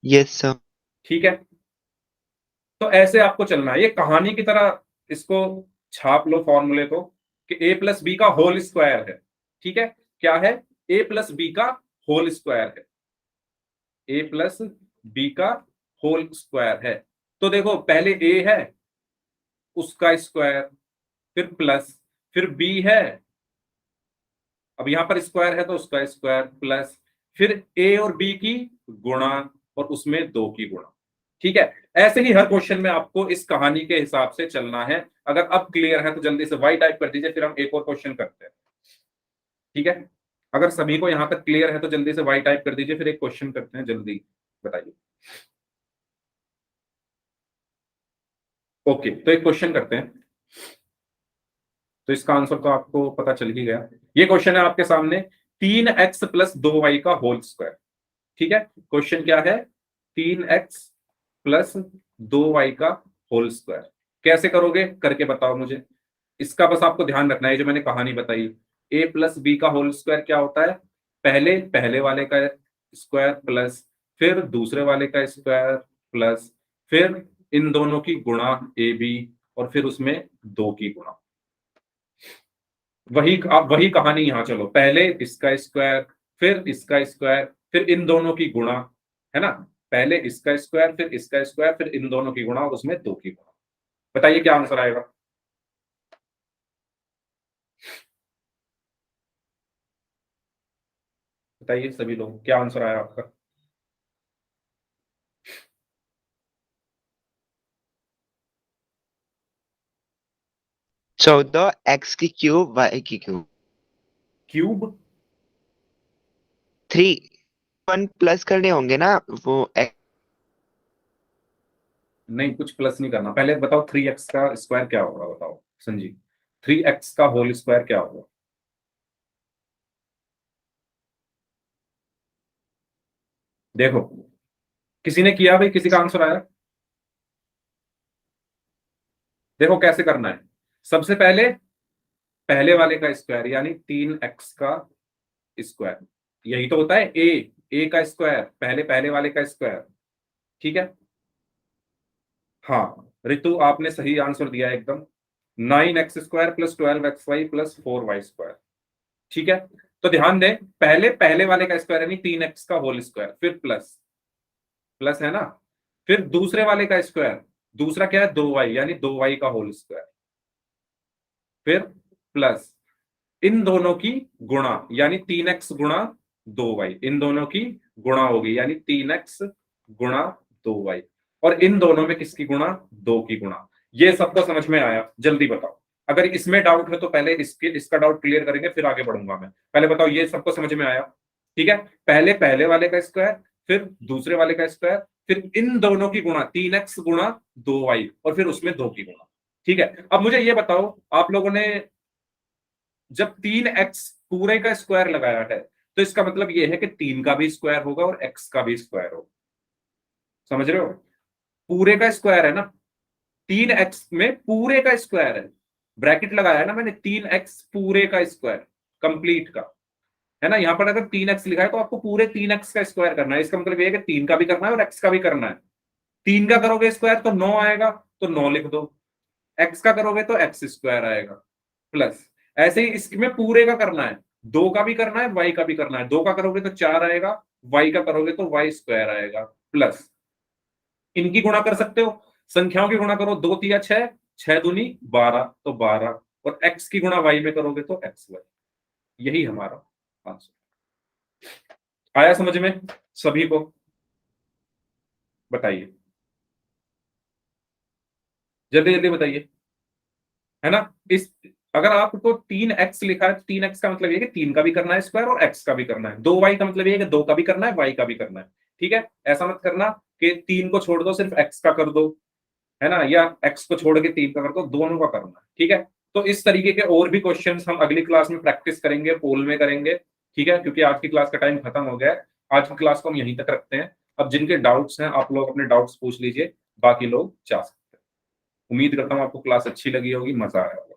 Yes sir. ठीक है, तो ऐसे आपको चलना है, ये कहानी की तरह इसको छाप लो फॉर्मूले को, कि ए प्लस बी का होल स्क्वायर है। ठीक है, क्या है, ए प्लस बी का होल स्क्वायर है, ए प्लस बी का होल स्क्वायर है। तो देखो पहले ए है उसका स्क्वायर, फिर प्लस, फिर बी है, अब यहां पर स्क्वायर है तो उसका स्क्वायर, प्लस, फिर ए और बी की गुणा और उसमें 2 की गुणा। ठीक है, ऐसे ही हर क्वेश्चन में आपको इस कहानी के हिसाब से चलना है। अगर अब क्लियर है तो जल्दी से वाई टाइप कर दीजिए, फिर हम एक और क्वेश्चन करते हैं। ठीक है, अगर सभी को यहां तक क्लियर है तो जल्दी से वाई टाइप कर दीजिए, फिर एक क्वेश्चन करते हैं। जल्दी बताइए। ओके, तो एक क्वेश्चन करते हैं। तो इसका आंसर तो आपको पता चल ही गया। ये क्वेश्चन है आपके सामने, 3x प्लस 2y का होल स्क्वायर। ठीक है, क्वेश्चन क्या है? 3x प्लस 2y का होल स्क्वायर कैसे करोगे, करके बताओ मुझे। इसका बस आपको ध्यान रखना है, जो मैंने कहानी बताई, a प्लस बी का होल स्क्वायर क्या होता है? पहले पहले वाले का स्क्वायर प्लस फिर दूसरे वाले का स्क्वायर प्लस फिर इन दोनों की गुणा ए बी और फिर उसमें 2 की गुणा। वही आप वही कहानी यहां चलो, पहले इसका स्क्वायर फिर इसका स्क्वायर फिर इन दोनों की गुणा, है ना? पहले इसका स्क्वायर फिर इसका स्क्वायर फिर इन दोनों की गुणा और उसमें 2 की गुणा। बताइए क्या आंसर आएगा? बताइए सभी लोग, क्या आंसर आया आपका? 14 x की क्यूब y की क्यूब। क्यूब? 3 1 प्लस करने होंगे ना वो x। नहीं, कुछ प्लस नहीं करना। पहले बताओ 3x का स्क्वायर क्या होगा, बताओ संजीव। 3x का होल स्क्वायर क्या होगा? देखो, किसी ने किया भाई, किसी का आंसर आया? देखो कैसे करना है। सबसे पहले पहले वाले का स्क्वायर यानी 3x का स्क्वायर, यही तो होता है ए का स्क्वायर, पहले पहले वाले का स्क्वायर। ठीक है, हाँ रितु आपने सही आंसर दिया है एकदम। 9x² plus 12xy plus 4y²। ठीक है, तो ध्यान दें, पहले पहले वाले का स्क्वायर यानी 3x का होल स्क्वायर, फिर प्लस प्लस, है ना? फिर दूसरे वाले का स्क्वायर, दूसरा क्या है? 2y यानी 2y का होल स्क्वायर, फिर प्लस इन दोनों की गुणा यानी 3x गुणा 2y, इन दोनों की गुणा होगी यानी 3x गुणा 2y, और इन दोनों में किसकी गुणा? 2 की गुणा। ये सबको समझ में आया? जल्दी बताओ। अगर इसमें डाउट है तो पहले इसका डाउट क्लियर करेंगे, फिर आगे बढ़ूंगा मैं। पहले बताओ, ये सबको समझ में आया? ठीक है, पहले पहले वाले का स्क्वायर फिर दूसरे वाले का स्क्वायर फिर इन दोनों की गुणा 3x गुणा 2y और फिर उसमें 2 की गुणा। ठीक है, अब मुझे ये बताओ, आप लोगों ने जब 3x पूरे का स्क्वायर लगाया है तो इसका मतलब यह है कि 3 का भी स्क्वायर होगा और x का भी स्क्वायर होगा। समझ रहे हो? पूरे का स्क्वायर है ना, 3x में पूरे का स्क्वायर है, ब्रैकेट लगाया है ना मैंने, 3x पूरे का स्क्वायर, कंप्लीट का, है ना? यहां पर अगर 3x लिखा है तो आपको पूरे 3x का स्क्वायर करना है। इसका मतलब यह है कि 3 का भी करना है और x का भी करना है। 3 का करोगे स्क्वायर तो 9 आएगा, तो 9 लिख दो। x का करोगे तो x² आएगा प्लस, ऐसे ही इसमें पूरे का करना है, 2 का भी करना है, y का भी करना है। 2 का करोगे तो 4 आएगा, y का करोगे तो y² आएगा प्लस, इनकी गुणा कर सकते हो, संख्याओं की गुणा करो, 2 तिया 6, 6 दूनी 12 तो 12, और x की गुणा y में करोगे तो xy। यही हमारा आंसर। आया समझ में सभी को? बताइए, जल्दी जल्दी बताइए, है ना? इस अगर आपको 3x लिखा है, 3x का मतलब ये कि 3 का भी करना है स्क्वायर और x का भी करना है। 2y का मतलब ये है कि 2 का भी करना है, y का भी करना है। ठीक है, ऐसा मत करना कि 3 को छोड़ दो सिर्फ x का कर दो, है ना, या x को छोड़ के 3 का कर दो, दोनों का करना है। ठीक है, तो इस तरीके के और भी क्वेश्चंस हम अगली क्लास में प्रैक्टिस करेंगे, पोल में करेंगे। ठीक है, क्योंकि आज की क्लास का टाइम खत्म हो गया है। आज की क्लास को हम यहीं तक रखते हैं। अब जिनके डाउट्स हैं आप लोग अपने डाउट्स पूछ लीजिए, बाकी लोग जा सकते हैं। उम्मीद करता हूँ आपको क्लास अच्छी लगी होगी, मजा आया होगा।